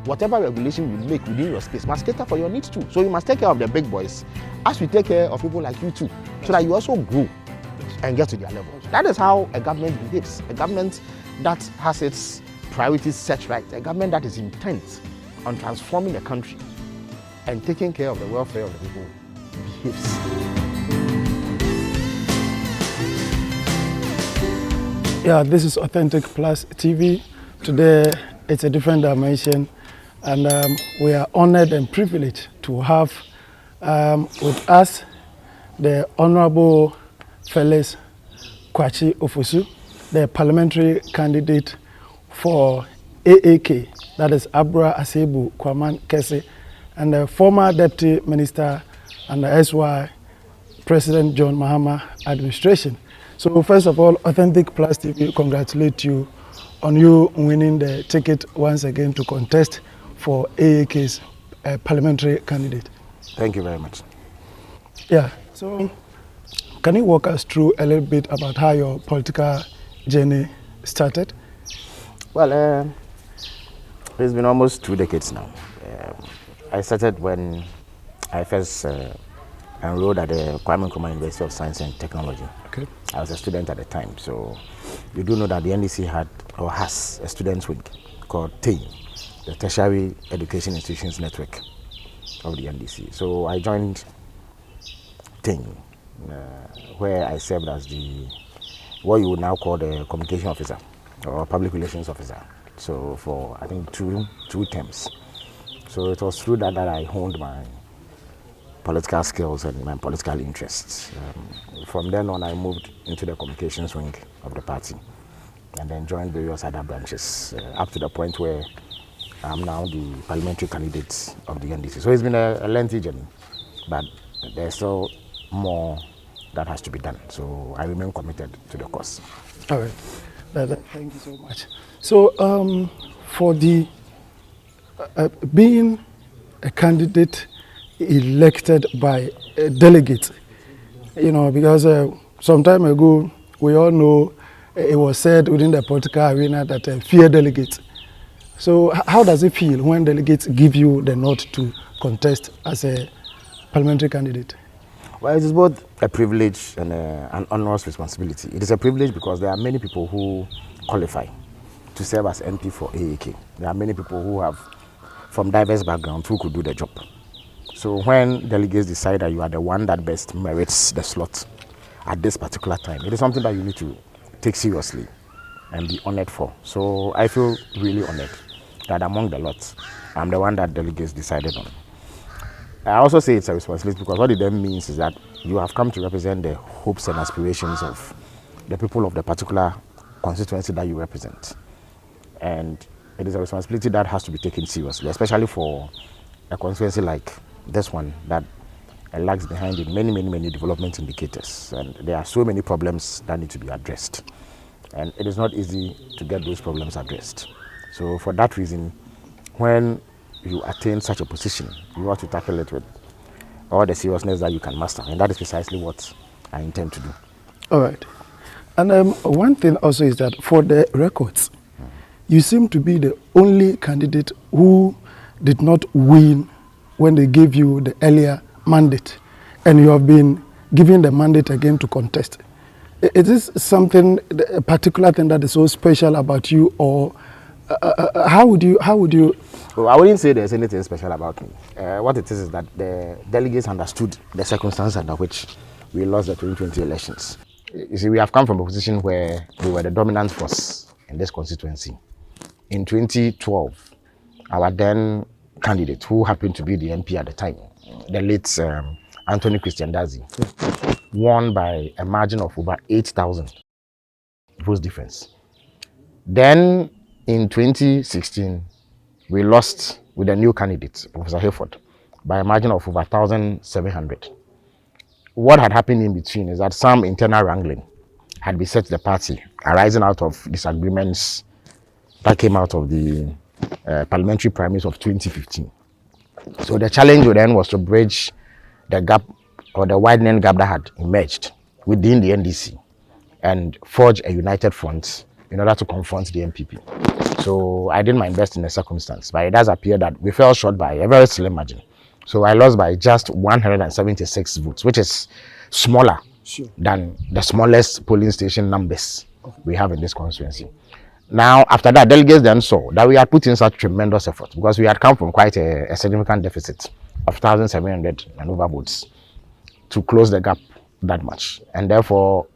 whatever regulation you make within your space must cater for your needs too. So you must take care of the big boys as we take care of people like you too, so that you also grow and get to their level. That is how a government behaves. A government that has its priorities set right, a government that is intent on transforming the country and taking care of the welfare of the people behaves. Yeah, this is Authentic Plus TV. Today it's a different dimension, and we are honored and privileged to have with us the Honorable Felix Kwakye Ofosu, the parliamentary candidate for AAK, that is Abura Asebu Kwamankese, and the former Deputy Minister under SY President John Mahama administration. So first of all, Authentic Plus TV congratulate you on you winning the ticket once again to contest for AAK's parliamentary candidate. Thank you very much. Yeah, so can you walk us through a little bit about how your political journey started? Well, it's been almost 2 decades now. I started when I first enrolled at the Kwakye University of Science and Technology. Okay. I was a student at the time, so you do know that the NDC had or has a students' wing called TEI, the Tertiary Education Institutions Network of the NDC. So I joined TEI, where I served as what you would now call the communication officer or public relations officer. So for I think two terms. So it was through that I honed my political skills and my political interests. From then on, I moved into the communications wing of the party and then joined various other branches up to the point where I'm now the parliamentary candidate of the NDC. So it's been a lengthy journey, but there's still more that has to be done. So I remain committed to the cause. All right. Thank you so much. So for the being a candidate elected by a delegate, you know, because some time ago we all know it was said within the political arena that fear delegates. So how does it feel when delegates give you the nod to contest as a parliamentary candidate? Well, it is both a privilege and an onerous responsibility. It is a privilege because there are many people who qualify to serve as MP for AAK. There are many people who have from diverse backgrounds who could do the job. So when delegates decide that you are the one that best merits the slot at this particular time, it is something that you need to take seriously and be honored for. So I feel really honored that among the lot, I'm the one that delegates decided on. I also say it's a responsibility because what it then means is that you have come to represent the hopes and aspirations of the people of the particular constituency that you represent. And it is a responsibility that has to be taken seriously, especially for a constituency like this one that lags behind in many development indicators. And there are so many problems that need to be addressed. And it is not easy to get those problems addressed. So for that reason, when you attain such a position, you have to tackle it with all the seriousness that you can master. And that is precisely what I intend to do. All right. And one thing also is that for the records, you seem to be the only candidate who did not win when they gave you the earlier mandate, and you have been given the mandate again to contest. Is this something, a particular thing that is so special about you, or how would you? Well, I wouldn't say there's anything special about me. What it is that the delegates understood the circumstances under which we lost the 2020 elections. You see, we have come from a position where we were the dominant force in this constituency. In 2012, our then candidate, who happened to be the MP at the time, the late Anthony Christian Dazi, won by a margin of over 8,000 votes difference. Then in 2016, we lost with a new candidate, Professor Hayford, by a margin of over 1,700. What had happened in between is that some internal wrangling had beset the party, arising out of disagreements that came out of the parliamentary primaries of 2015. So the challenge then was to bridge the gap or the widening gap that had emerged within the NDC and forge a united front in order to confront the MPP. So I did my best in the circumstance, but it does appear that we fell short by a very slim margin. So I lost by just 176 votes, which is smaller than the smallest polling station numbers we have in this constituency. Now, after that, delegates then saw that we had put in such tremendous effort because we had come from quite a significant deficit of 1,700 and over votes to close the gap that much. And therefore,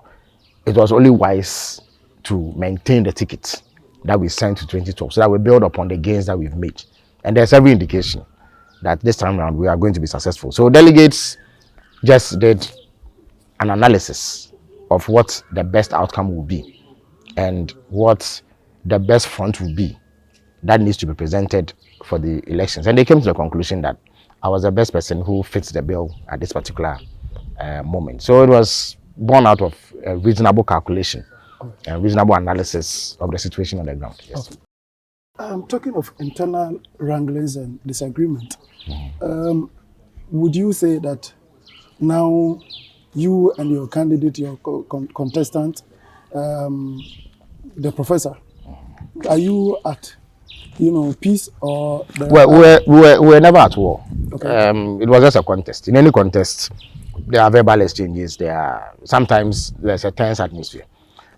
it was only wise to maintain the ticket that we sent to 2012 so that we build upon the gains that we've made. And there's every indication that this time around we are going to be successful. So delegates just did an analysis of what the best outcome will be and what the best front will be that needs to be presented for the elections. And they came to the conclusion that I was the best person who fits the bill at this particular moment. So it was born out of a reasonable calculation, a reasonable analysis of the situation on the ground. Yes. Talking of internal wranglings and disagreement, would you say that now you and your candidate, your contestant, the professor, are you at peace or? Well, we were never at war. Okay. It was just a contest. In any contest, there are verbal exchanges. Sometimes there's a tense atmosphere.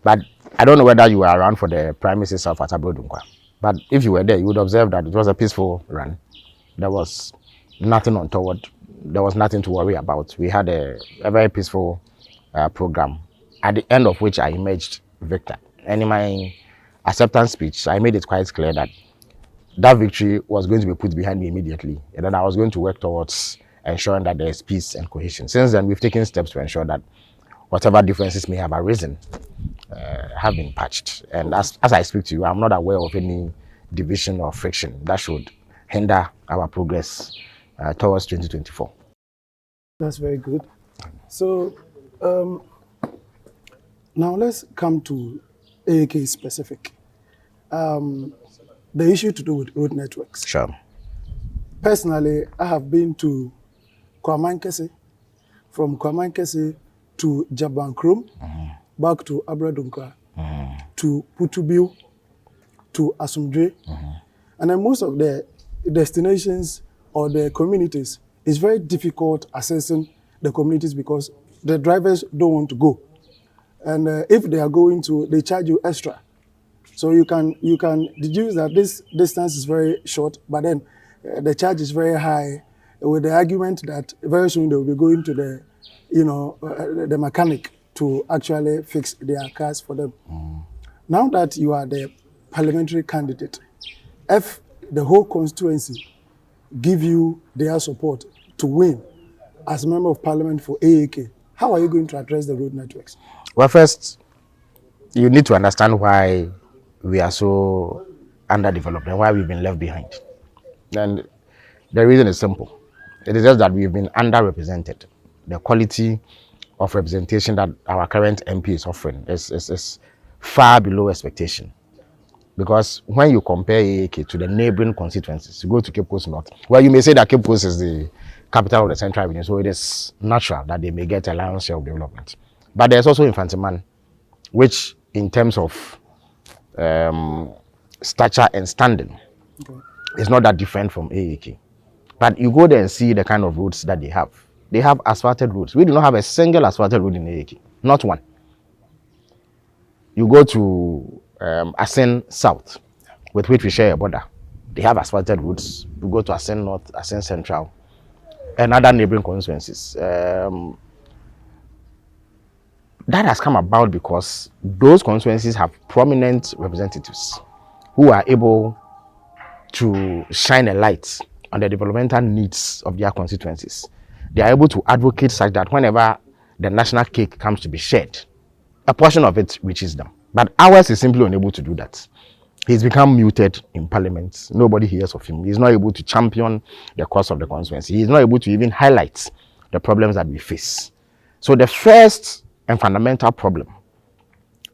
But I don't know whether you were around for the premises of Abura. But if you were there, you would observe that it was a peaceful run. There was nothing untoward. There was nothing to worry about. We had a very peaceful program, at the end of which I emerged victor. And in my acceptance speech, I made it quite clear that that victory was going to be put behind me immediately, and then I was going to work towards ensuring that there is peace and cohesion. Since then, we've taken steps to ensure that whatever differences may have arisen have been patched. And as I speak to you, I'm not aware of any division or friction that should hinder our progress towards 2024. That's very good. So now let's come to AAK specific. The issue to do with road networks. Sure. Personally, I have been to Kwamankese, from Kwamankese to Jabankrom, back to Abura, to Putubiu, to Asumdre. And then most of the destinations or the communities, it's very difficult assessing the communities because the drivers don't want to go. And if they are going to, they charge you extra. So you can deduce that this distance is very short, but then the charge is very high, with the argument that very soon they will be going to the, the mechanic to actually fix their cars for them. Now that you are the parliamentary candidate, if the whole constituency give you their support to win as a member of parliament for AAK, how are you going to address the road networks? Well, first, you need to understand why we are so underdeveloped and why we've been left behind. And the reason is simple. It is just that we've been underrepresented. The quality of representation that our current MP is offering is far below expectation. Because when you compare AAK to the neighboring constituencies, you go to Cape Coast North, well, you may say that Cape Coast is the capital of the Central Region, so it is natural that they may get a lion's share of development. But there's also Infantiman, which in terms of stature and standing is not that different from AAK. But you go there and see the kind of roads that they have. They have asphalted roads. We do not have a single asphalted road in AAK, not one. You go to Asen South, with which we share a border. They have asphalted roads. You go to Asen North, Asen Central, and other neighboring constituencies. That has come about because those constituencies have prominent representatives who are able to shine a light on the developmental needs of their constituencies. They are able to advocate such that whenever the national cake comes to be shared, a portion of it reaches them. But ours is simply unable to do that. He's become muted in parliament. Nobody hears of him. He's not able to champion the cause of the constituency. He's not able to even highlight the problems that we face. So the first and fundamental problem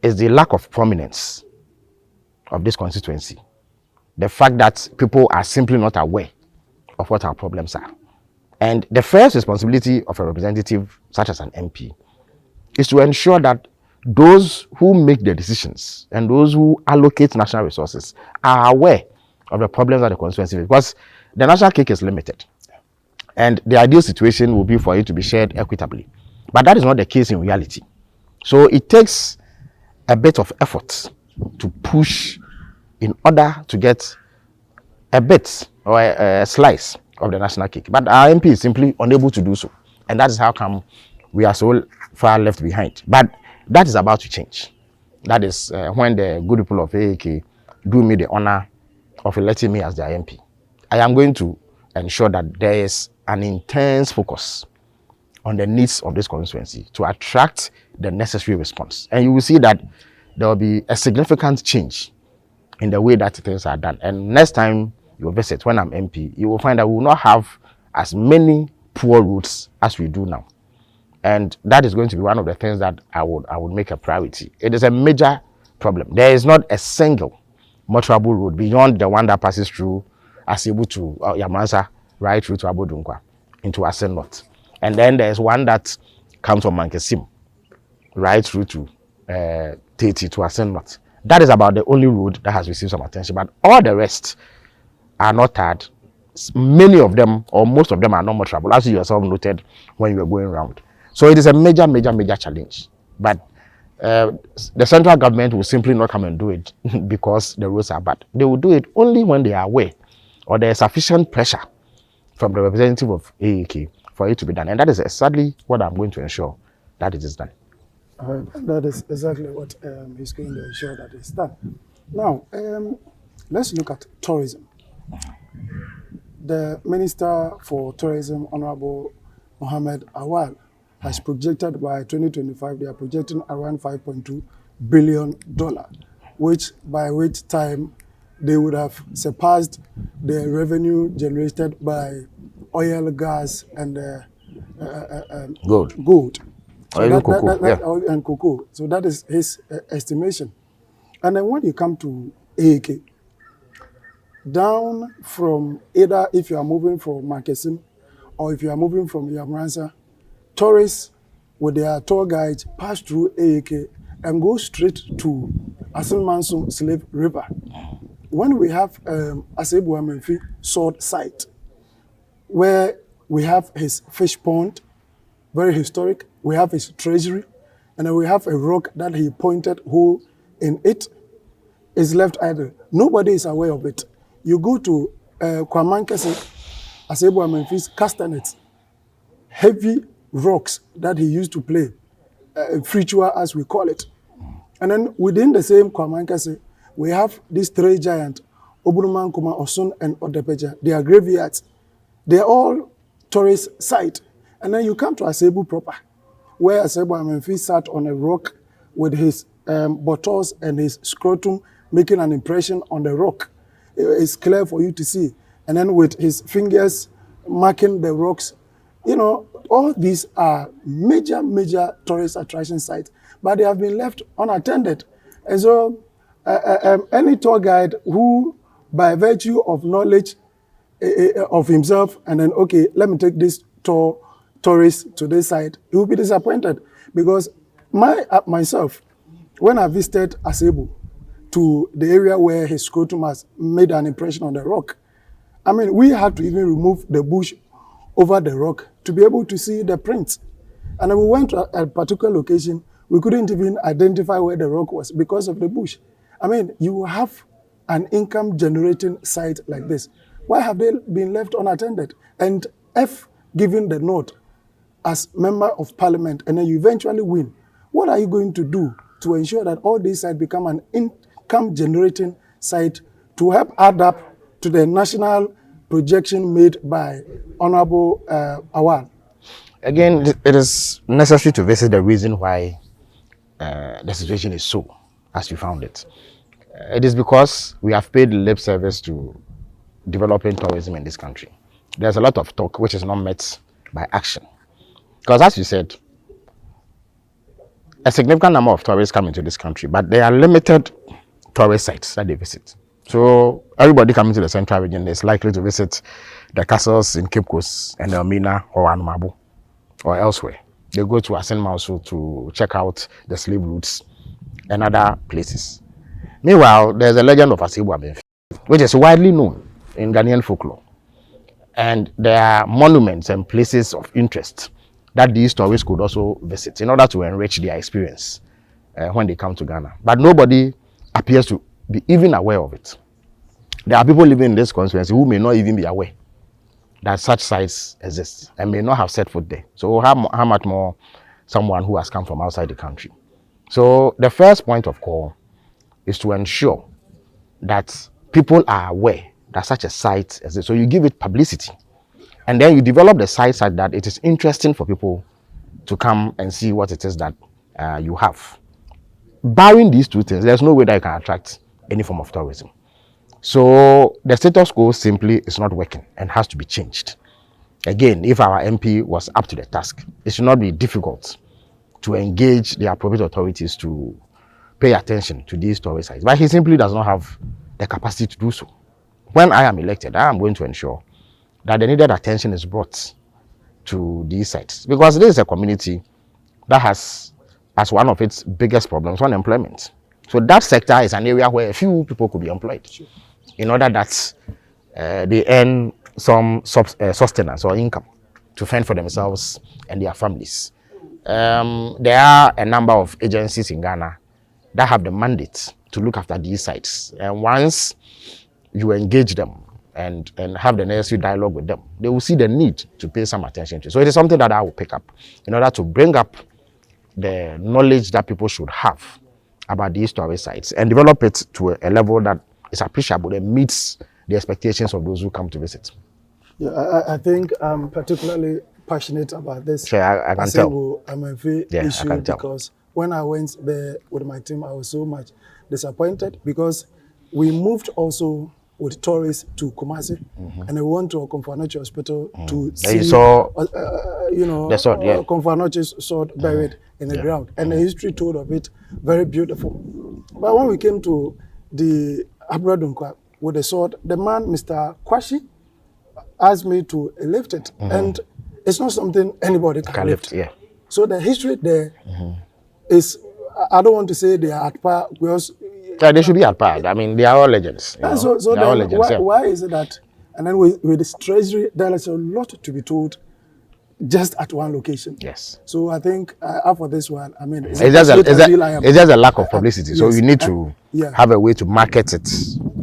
is the lack of prominence of this constituency. The fact that people are simply not aware of what our problems are. And the first responsibility of a representative such as an MP is to ensure that those who make the decisions and those who allocate national resources are aware of the problems that the constituency faces, because the national cake is limited. And the ideal situation will be for it to be shared equitably. But that is not the case in reality. So it takes a bit of effort to push in order to get a bit or a slice of the national cake. But our MP is simply unable to do so. And that is how come we are so far left behind. But that is about to change. That is when the good people of AAK do me the honor of electing me as their MP. I am going to ensure that there is an intense focus on the needs of this constituency to attract the necessary response. And you will see that there will be a significant change in the way that things are done. And next time you visit, when I'm MP, you will find that we will not have as many poor roads as we do now. And that is going to be one of the things that I would make a priority. It is a major problem. There is not a single motorable road beyond the one that passes through Asebu to Yamansa, right through to Abodunkwa, into Asen North. And then there's one that comes from Mankesim, right through to Teti to Asen North. That is about the only road that has received some attention. But all the rest are not tarred. Many of them, or most of them, are not motorable, as you yourself noted when you were going around. So it is a major, major, major challenge. But the central government will simply not come and do it because the roads are bad. They will do it only when they are aware or there is sufficient pressure from the representative of AAK for it to be done. And that is exactly what I'm going to ensure that it is done. That is exactly what he's going to ensure that it's done. Now, let's look at tourism. The Minister for Tourism, Honorable Mohammed Awal, has projected by 2025, they are projecting around $5.2 billion, by which time they would have surpassed the revenue generated by oil, gas, and gold. So oil and cocoa. So that is his estimation. And then when you come to AAK, down from either if you are moving from Mankesim or if you are moving from Yamransa, tourists with their tour guides pass through AAK and go straight to Asilmanso Slave River. When we have Asebu Kwamankese sword site, where we have his fish pond, very historic, we have his treasury, and then we have a rock that he pointed hole in it, is left idle. Nobody is aware of it. You go to Kwamankese, Asebu Kwamankese castanets, heavy rocks that he used to play, ritual as we call it. And then within the same Kwamankese, we have these three giants, Oburuman, Kuma, Osun, and Odepeja. They are graveyards. They are all tourist sites. And then you come to Asebu proper, where Asebu Kwamankese sat on a rock with his buttocks and his scrotum making an impression on the rock. It's clear for you to see. And then with his fingers marking the rocks, you know, all these are major, major tourist attraction sites, but they have been left unattended. And so any tour guide who, by virtue of knowledge of himself, and then, okay, let me take this tourist to this site, he will be disappointed. Because myself, when I visited Asebu, to the area where his scrotum has made an impression on the rock, I mean, we had to even remove the bush over the rock to be able to see the prints. And then we went to a particular location, we couldn't even identify where the rock was because of the bush. I mean, you have an income generating site like this. Why have they been left unattended? And if given the nod as member of parliament and then you eventually win, what are you going to do to ensure that all these sites become an income generating site to help add up to the national projection made by Honorable Awal? Again, it is necessary to visit the reason why the situation is so, as you found it. It is because we have paid lip service to developing tourism in this country. There's a lot of talk which is not met by action. Because as you said, a significant number of tourists come into this country, but there are limited tourist sites that they visit. So everybody coming to the central region is likely to visit the castles in Cape Coast and Elmina or Anamabu or elsewhere. They go to Asenma also to check out the slave routes and other places. Meanwhile, there's a legend of Asebu Kwamankese, which is widely known in Ghanaian folklore. And there are monuments and places of interest that these tourists could also visit in order to enrich their experience when they come to Ghana. But nobody appears to be even aware of it. There are people living in this constituency who may not even be aware that such sites exist and may not have set foot there. So how much more someone who has come from outside the country? So the first point of call is to ensure that people are aware that such a site exists. So you give it publicity, and then you develop the site such that it is interesting for people to come and see what it is that you have. Barring these two things, there's no way that you can attract any form of tourism. So the status quo simply is not working and has to be changed. Again, if our MP was up to the task, it should not be difficult to engage the appropriate authorities to pay attention to these tourist sites. But he simply does not have the capacity to do so. When I am elected, I am going to ensure that the needed attention is brought to these sites, because this is a community that has, as one of its biggest problems, unemployment. So that sector is an area where a few people could be employed in order that they earn some sustenance or income to fend for themselves and their families. There are a number of agencies in Ghana that have the mandate to look after these sites. And once you engage them and have the necessary dialogue with them, they will see the need to pay some attention to. So it is something that I will pick up in order to bring up the knowledge that people should have about these tourist sites and develop it to a level that is appreciable and meets the expectations of those who come to visit. Yeah, I think I'm particularly passionate about this. Sure, I can tell. Issue because when I went there with my team, I was so much disappointed because we moved also with tourists to Kumasi, and we went to Komfo Hospital to see, the sword, Komfo sword buried in the ground, and the history told of it, very beautiful. But when we came to the Abura with the sword, the man, Mr. Kwakye, asked me to lift it, and it's not something anybody can lift. Yeah. So the history there is, I don't want to say they are at par, because they should be at par. I mean, they are all legends. So then why is it that, and then with this treasury, there is a lot to be told just at one location. Yes. So I think for this one, I mean, it's just a lack of publicity. So you need to have a way to market it,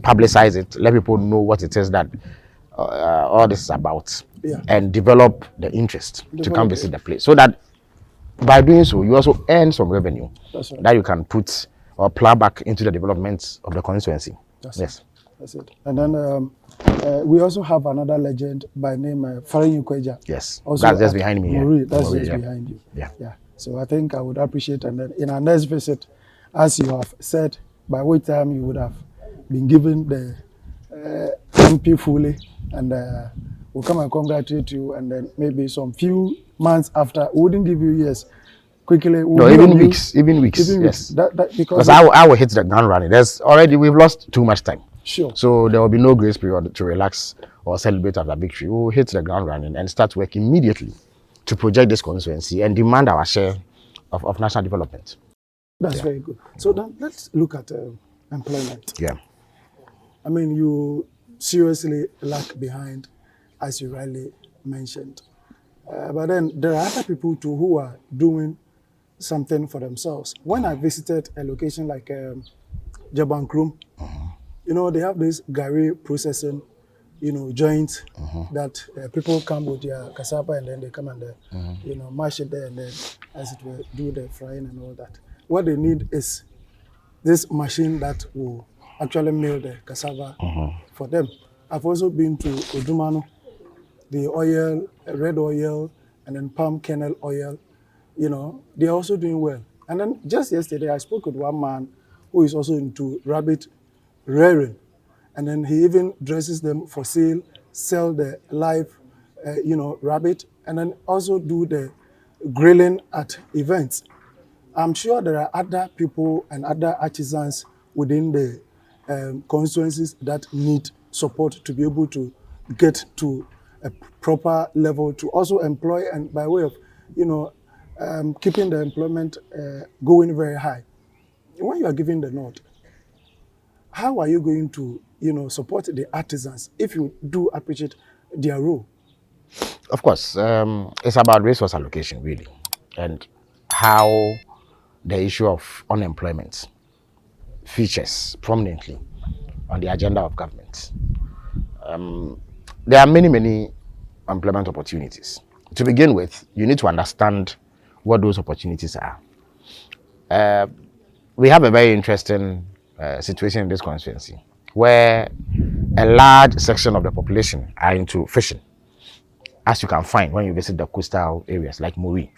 publicize it, let people know what it is that all this is about, and develop the interest to come visit the place. So that by doing so, you also earn some revenue that you can put or plow back into the development of the constituency. That's it. And then we also have another legend by name Felix. Yes, also that's just behind me here. That's just behind you. Yeah. So I think I would appreciate, and then in our next visit, as you have said, by which time you would have been given the MP fully, and we'll come and congratulate you, and then maybe some few months after, we wouldn't give you years. Quickly, even weeks. Yes, because I will hit the ground running. We've lost too much time. Sure. So there will be no grace period to relax or celebrate after victory. We will hit the ground running and start work immediately to project this constituency and demand our share of national development. That's very good. So then let's look at employment. Yeah. I mean, you seriously lag behind, as you rightly mentioned. But then there are other people too who are doing something for themselves. When I visited a location like Jabankrum, they have this gari processing, joint that people come with their cassava, and then they come and mash it there, and then, as it were, do the frying and all that. What they need is this machine that will actually mill the cassava for them. I've also been to Odumano, the oil, red oil, and then palm kernel oil. They're also doing well. And then just yesterday, I spoke with one man who is also into rabbit rearing. And then he even dresses them for sale, sell the live, rabbit, and then also do the grilling at events. I'm sure there are other people and other artisans within the constituencies that need support to be able to get to a proper level to also employ, and by way of, keeping the employment going very high. When you are giving the nod, how are you going to, support the artisans if you do appreciate their role? Of course, it's about resource allocation, really, and how the issue of unemployment features prominently on the agenda of government. There are many, many employment opportunities. To begin with, you need to understand what those opportunities are. We have a very interesting situation in this constituency where a large section of the population are into fishing, as you can find when you visit the coastal areas like Muri.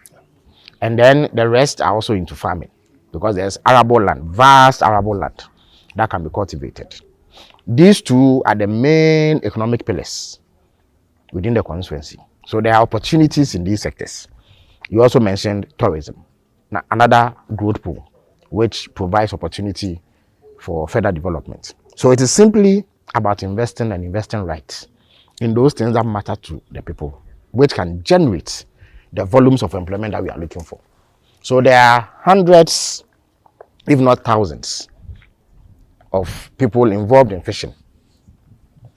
And then the rest are also into farming because there's arable land, vast arable land that can be cultivated. These two are the main economic pillars within the constituency. So there are opportunities in these sectors. You also mentioned tourism, now another growth pool, which provides opportunity for further development. So it is simply about investing and investing right in those things that matter to the people, which can generate the volumes of employment that we are looking for. So there are hundreds, if not thousands, of people involved in fishing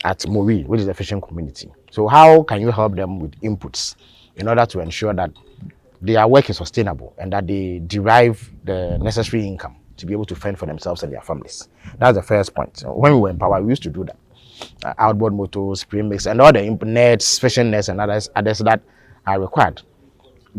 at Mori, which is a fishing community. So how can you help them with inputs in order to ensure that their work is sustainable and that they derive the necessary income to be able to fend for themselves and their families? That's the first point. So when we were in power, we used to do that. Outboard motors, premix, and all the nets, fishing nets, and others that are required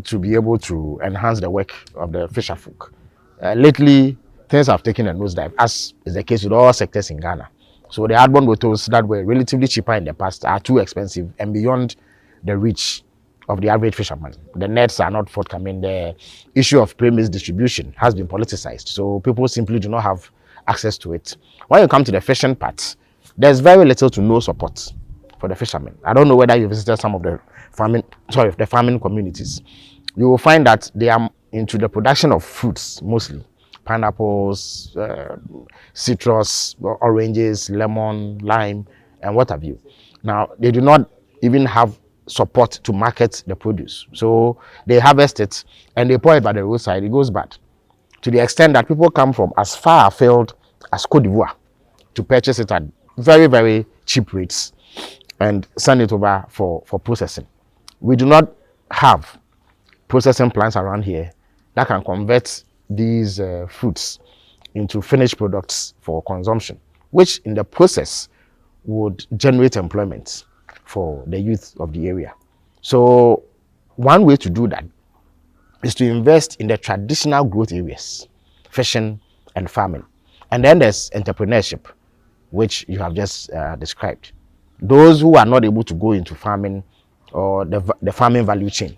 to be able to enhance the work of the fisher folk. Lately, things have taken a nosedive, as is the case with all sectors in Ghana. So the outbound motors that were relatively cheaper in the past are too expensive and beyond the reach of the average fisherman. The nets are not forthcoming. The issue of premix distribution has been politicized, so people simply do not have access to it. When you come to the fishing part, there's very little to no support for the fishermen. I don't know whether you visited some of the farming communities. You will find that they are into the production of fruits mostly, pineapples, citrus, oranges, lemon, lime, and what have you. Now, they do not even have support to market the produce. So they harvest it and they pour it by the roadside. It goes bad, to the extent that people come from as far afield as Côte d'Ivoire to purchase it at very, very cheap rates and send it over for processing. We do not have processing plants around here that can convert these fruits into finished products for consumption, which in the process would generate employment for the youth of the area. So one way to do that is to invest in the traditional growth areas, fishing and farming. And then there's entrepreneurship, which you have just described. Those who are not able to go into farming or the farming value chain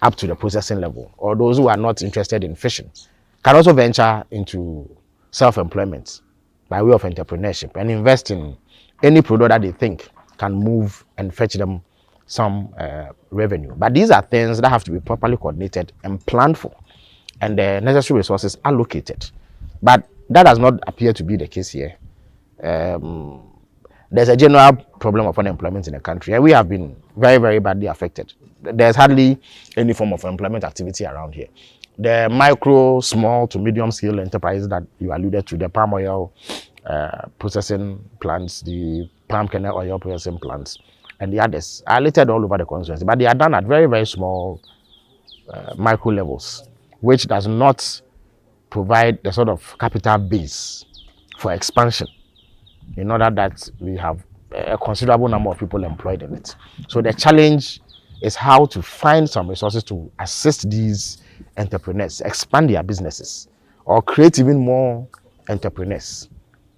up to the processing level, or those who are not interested in fishing, can also venture into self-employment by way of entrepreneurship and invest in any product that they think can move and fetch them some revenue. But these are things that have to be properly coordinated and planned for, and the necessary resources allocated. But that does not appear to be the case here. There's a general problem of unemployment in the country, and we have been very, very badly affected. There's hardly any form of employment activity around here. The micro, small to medium scale enterprises that you alluded to, the palm oil processing plants, the palm kernel oil processing plants, and the others are listed all over the constituency, but they are done at very, very small micro levels, which does not provide the sort of capital base for expansion in order that we have a considerable number of people employed in it. So the challenge is how to find some resources to assist these entrepreneurs expand their businesses or create even more entrepreneurs,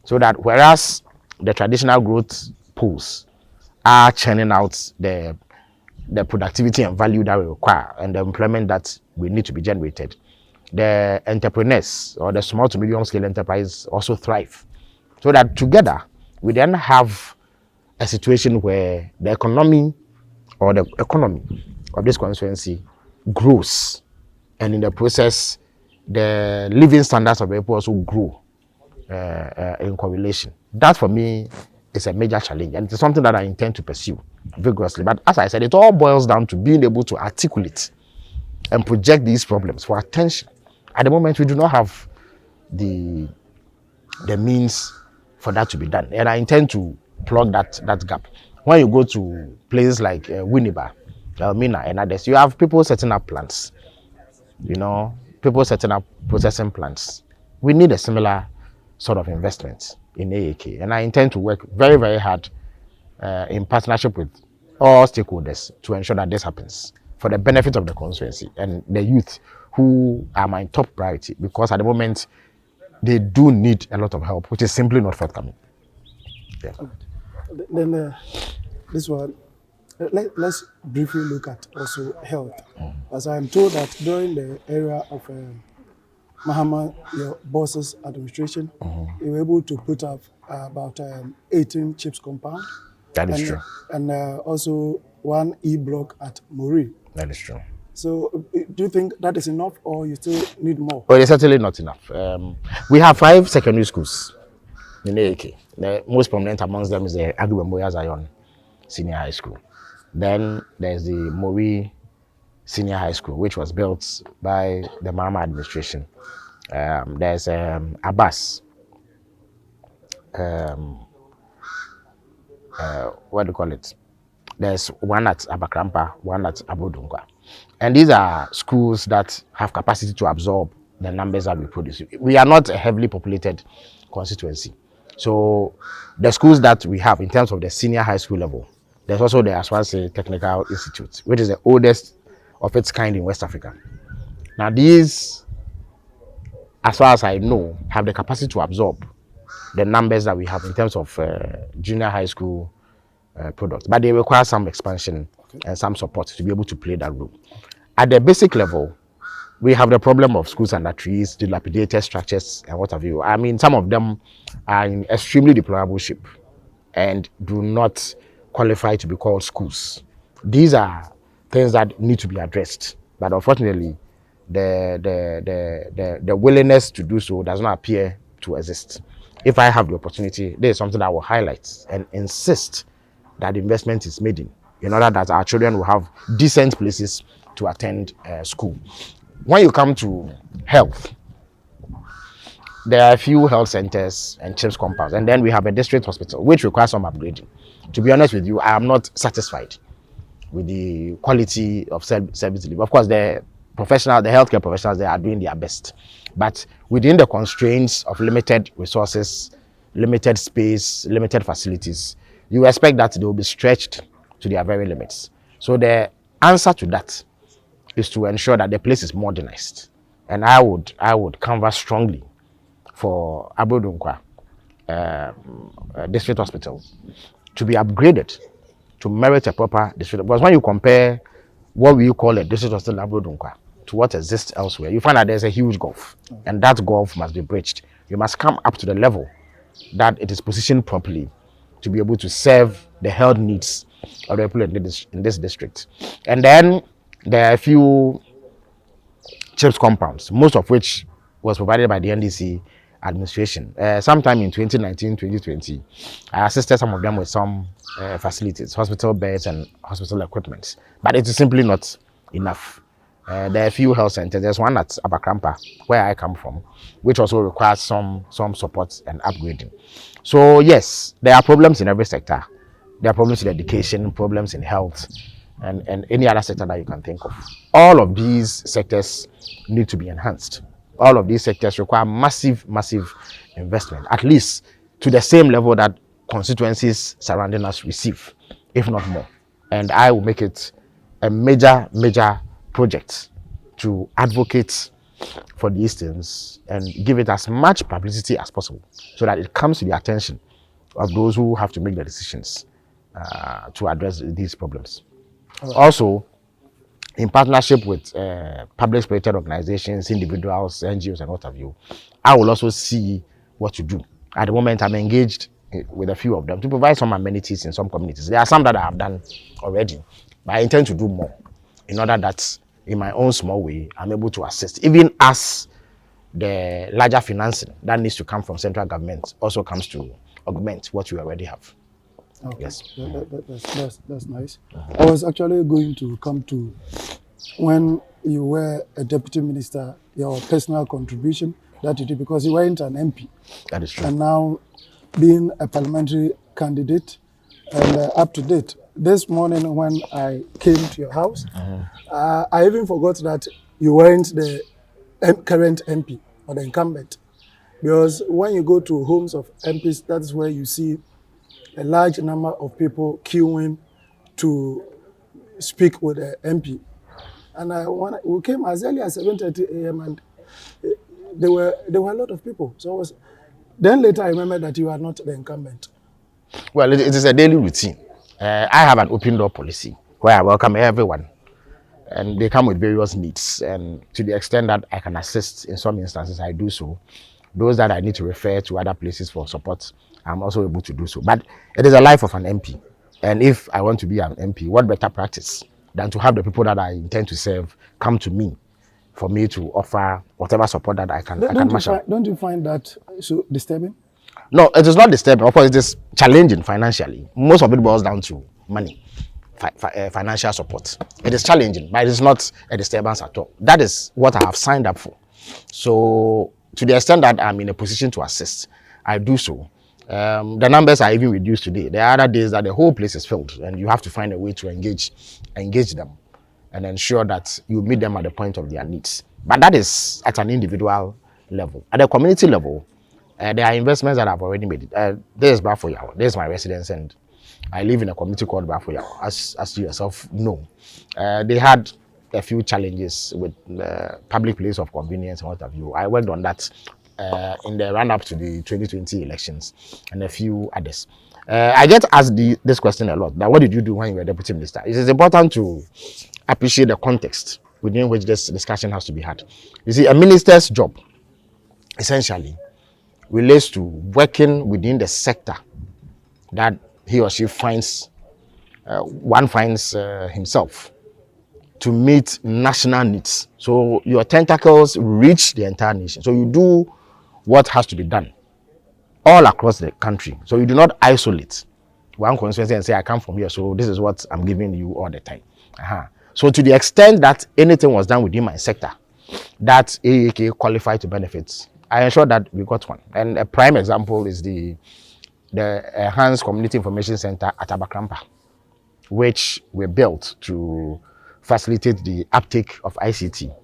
so that whereas the traditional growth pools are churning out the productivity and value that we require and the employment that we need to be generated, the entrepreneurs or the small to medium scale enterprise also thrive, so that together we then have a situation where the economy of this constituency grows, and in the process the living standards of people also grow in correlation. That for me is a major challenge, and it's something that I intend to pursue vigorously. But as I said, it all boils down to being able to articulate and project these problems for attention. At the moment, we do not have the means for that to be done, and I intend to plug that gap. When you go to places like Winneba, Elmina, and others, you have people setting up plants. People setting up processing plants. We need a similar sort of investment in AAK, and I intend to work very, very hard in partnership with all stakeholders to ensure that this happens for the benefit of the constituency and the youth, who are my top priority, because at the moment they do need a lot of help, which is simply not forthcoming. Yeah. Then this one, let's briefly look at also health. As I am told that during the era of Mahama, your boss's administration, they were able to put up about 18 chips compound. That is true. And also one E-block at Mori. That is true. So do you think that is enough, or you still need more? Well, it's certainly not enough. We have 5 secondary schools in AAK. The most prominent amongst them is the Agubemboya Zion Senior High School. Then there's the Mori Senior High School, which was built by the Mahama administration. There's Abbas. What do you call it? There's one at Abakrampa, one at Abodunkwa. And these are schools that have capacity to absorb the numbers that we produce. We are not a heavily populated constituency. So the schools that we have in terms of the senior high school level, there's also the Aswanse Technical Institute, which is the oldest of its kind in West Africa. Now these, as far as I know, have the capacity to absorb the numbers that we have in terms of junior high school products, but they require some expansion and some support to be able to play that role. At the basic level, we have the problem of schools under trees, dilapidated structures, and what have you. I mean, some of them are in extremely deplorable shape and do not qualify to be called schools. These are things that need to be addressed, but unfortunately, the willingness to do so does not appear to exist. If I have the opportunity, this is something I will highlight and insist that investment is made in order that our children will have decent places to attend school. When you come to health, there are a few health centers and CHIPS compounds, and then we have a district hospital, which requires some upgrading. To be honest with you, I am not satisfied with the quality of service delivery. Of course, the healthcare professionals, they are doing their best. But within the constraints of limited resources, limited space, limited facilities, you expect that they will be stretched to their very limits. So the answer to that is to ensure that the place is modernized. And I would canvass strongly for Abodunkwa District Hospital to be upgraded to merit a proper district. Because when you compare what we call a district hospital in Abodunkwa to what exists elsewhere, you find that there's a huge gulf, and that gulf must be bridged. You must come up to the level that it is positioned properly to be able to serve the health needs of the people in this district. And then there are a few CHIPS compounds, most of which was provided by the NDC administration. Sometime in 2019, 2020, I assisted some of them with some facilities, hospital beds and hospital equipment, but it is simply not enough. There are a few health centers. There's one at Abakrampa, where I come from, which also requires some support and upgrading. So yes, there are problems in every sector. There are problems in education, problems in health, and any other sector that you can think of. All of these sectors need to be enhanced. All of these sectors require massive investment, at least to the same level that constituencies surrounding us receive, if not more. And I will make it a major project to advocate for these things and give it as much publicity as possible so that it comes to the attention of those who have to make the decisions to address these problems. Right. Also, in partnership with public-spirited organizations, individuals, NGOs, and what have you, I will also see what to do. At the moment, I'm engaged with a few of them to provide some amenities in some communities. There are some that I have done already, but I intend to do more in order that in my own small way, I'm able to assist, even as the larger financing that needs to come from central government also comes to augment what we already have. Okay. Yes. That's nice. I was actually going to come to when you were a deputy minister, your personal contribution that you did, because you weren't an MP. That is true. And now being a parliamentary candidate and up to date. This morning when I came to your house, I even forgot that you weren't the current MP or the incumbent. Because when you go to homes of MPs, that's where you see a large number of people queuing to speak with the MP. And we came as early as 7:30 a.m. and there were a lot of people. So then later I remembered that you are not the incumbent. Well, it is a daily routine. I have an open door policy where I welcome everyone, and they come with various needs. And to the extent that I can assist in some instances, I do so. Those that I need to refer to other places for support, I'm also able to do so. But it is a life of an MP. And if I want to be an MP, what better practice than to have the people that I intend to serve come to me for me to offer whatever support that I can marshal. Don't you find that so disturbing? No, it is not disturbing. Of course, it is challenging financially. Most of it boils down to money, financial support. It is challenging, but it is not a disturbance at all. That is what I have signed up for. So, to the extent that I'm in a position to assist, I do so. The numbers are even reduced today. There are other days that the whole place is filled, and you have to find a way to engage them and ensure that you meet them at the point of their needs. But that is at an individual level. At the community level, there are investments that I've already made. This is Bafoyao. This is my residence, and I live in a community called Bafoyao, as you yourself know. They had a few challenges with public place of convenience and what have you. I worked on that in the run-up to the 2020 elections and a few others. I get asked this question a lot. That what did you do when you were deputy minister? It is important to appreciate the context within which this discussion has to be had. You see, a minister's job, essentially, relates to working within the sector that he or she finds himself to meet national needs. So your tentacles reach the entire nation. So you do what has to be done all across the country. So you do not isolate one constituency and say, I come from here, so this is what I'm giving you all the time. So to the extent that anything was done within my sector that AAK qualified to benefit, I ensure that we got one. And a prime example is the Enhanced Community Information Center at Abakrampa, which we built to facilitate the uptake of ICT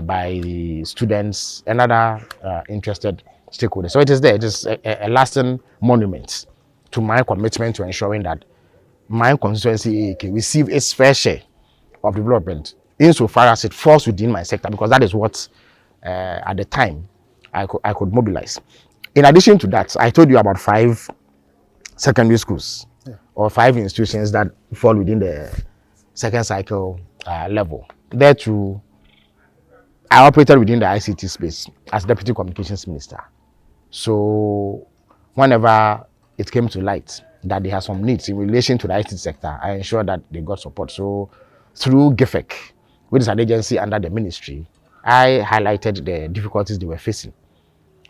by the students and other interested stakeholders. So it is there. It is a lasting monument to my commitment to ensuring that my constituency AAK receive its fair share of development insofar as it falls within my sector, because that is what at the time I could mobilize. In addition to that, I told you about 5 secondary schools or 5 institutions that fall within the second cycle level. There too, I operated within the ICT space as Deputy Communications Minister. So whenever it came to light that they had some needs in relation to the ICT sector, I ensured that they got support. So through GIFEC, which is an agency under the ministry, I highlighted the difficulties they were facing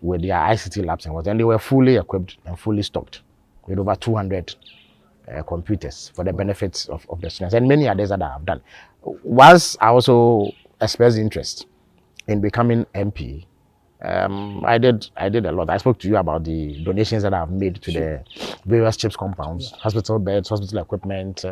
with their ICT labs and they were fully equipped and fully stocked with over 200 computers for the benefits of the students and many others that I have done. Once I also expressed interest in becoming MP, I did a lot. I spoke to you about the donations that I've made to the various CHIPS compounds, hospital beds, hospital equipment,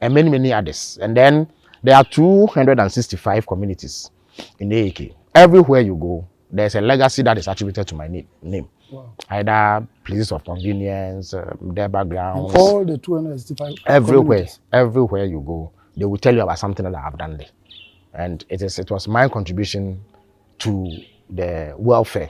and many others. And then there are 265 communities in AAK. Everywhere you go, there's a legacy that is attributed to my name. Wow. Either places of convenience, their backgrounds. In all the 265 everywhere you go, they will tell you about something that I have done there. And it was my contribution to the welfare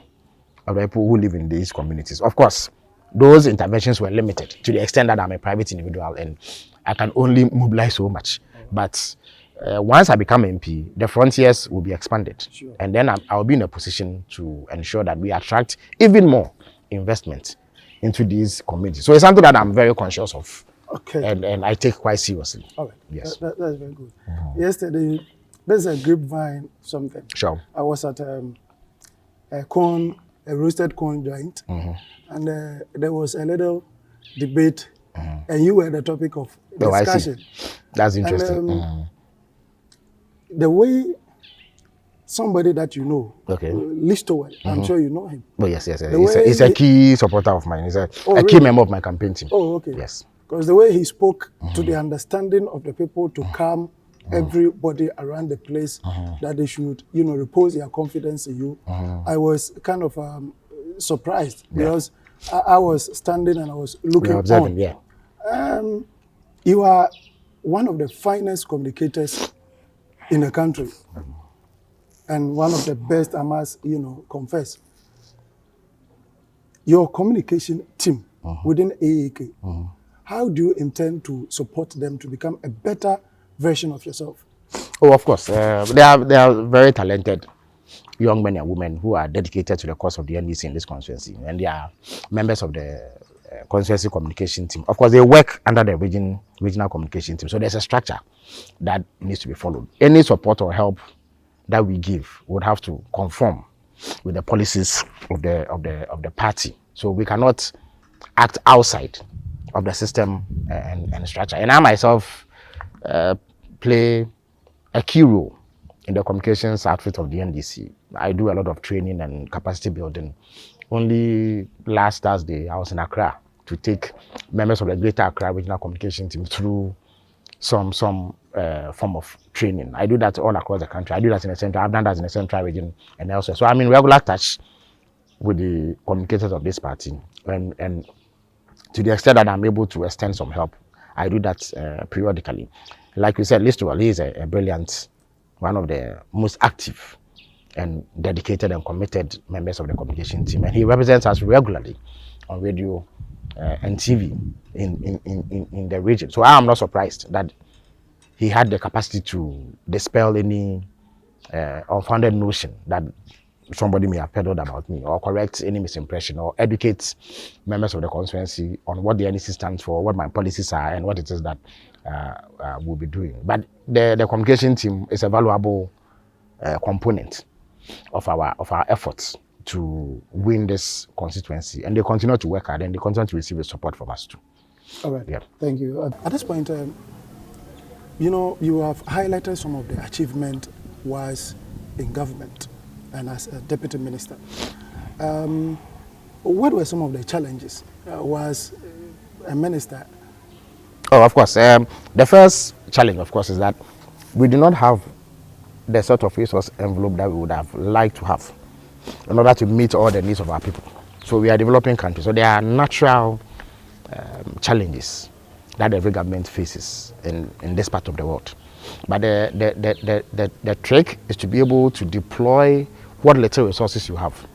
of the people who live in these communities. Of course, those interventions were limited to the extent that I'm a private individual and I can only mobilize so much. But once I become MP, the frontiers will be expanded. Sure. And then I'll be in a position to ensure that we attract even more investment into these communities. So it's something that I'm very conscious of. Okay. And I take quite seriously. All right. Yes. That's very good. Yesterday, there's a grapevine something. Sure. I was at a roasted corn joint, and there was a little debate, and you were the topic of discussion. I see. That's interesting. And, the way somebody that you know, Okay. Listowell, I'm sure you know him. Oh, yes. The He's a key supporter of mine. He's a Oh, key really? member of my campaign team. Oh, okay. Yes. Because the way he spoke to the understanding of the people to calm everybody around the place, that they should, repose their confidence in you. I was kind of surprised because I was standing and I was looking We're observing, on. yeah. You are one of the finest communicators in the country, and one of the best, I must, confess. Your communication team within AAK, how do you intend to support them to become a better version of yourself? Oh, of course. They are very talented young men and women who are dedicated to the cause of the NDC in this constituency, and they are members of the constituency communication team. Of course, they work under the regional communication team, so there's a structure that needs to be followed. Any support or help that we give would have to conform with the policies of the party. So we cannot act outside of the system and structure. And I myself play a key role in the communications outfit of the NDC. I do a lot of training and capacity building. Only last Thursday, I was in Accra to take members of the Greater Accra Regional Communication Team through some form of training. I do that all across the country. I do that in the central. I've done that in the central region and elsewhere. So I'm in regular touch with the communicators of this party, and to the extent that I'm able to extend some help, I do that periodically. Like you said, Listowell, he is a brilliant, one of the most active and dedicated and committed members of the communication team, and he represents us regularly on radio and TV in the region. So I am not surprised that he had the capacity to dispel any unfounded notion that somebody may have peddled about me, or correct any misimpression, or educate members of the constituency on what the NDC stands for, what my policies are, and what it is that we'll be doing. But the communication team is a valuable component of our efforts to win this constituency, and they continue to work hard, and they continue to receive the support from us too. All right. Yeah. Thank you. At this point, you have highlighted some of the achievement was in government and as a deputy minister. What were some of the challenges was a minister? Oh, of course. The first challenge, of course, is that we do not have the sort of resource envelope that we would have liked to have in order to meet all the needs of our people. So we are a developing country, so there are natural challenges that every government faces in this part of the world. But the trick is to be able to deploy what little resources you have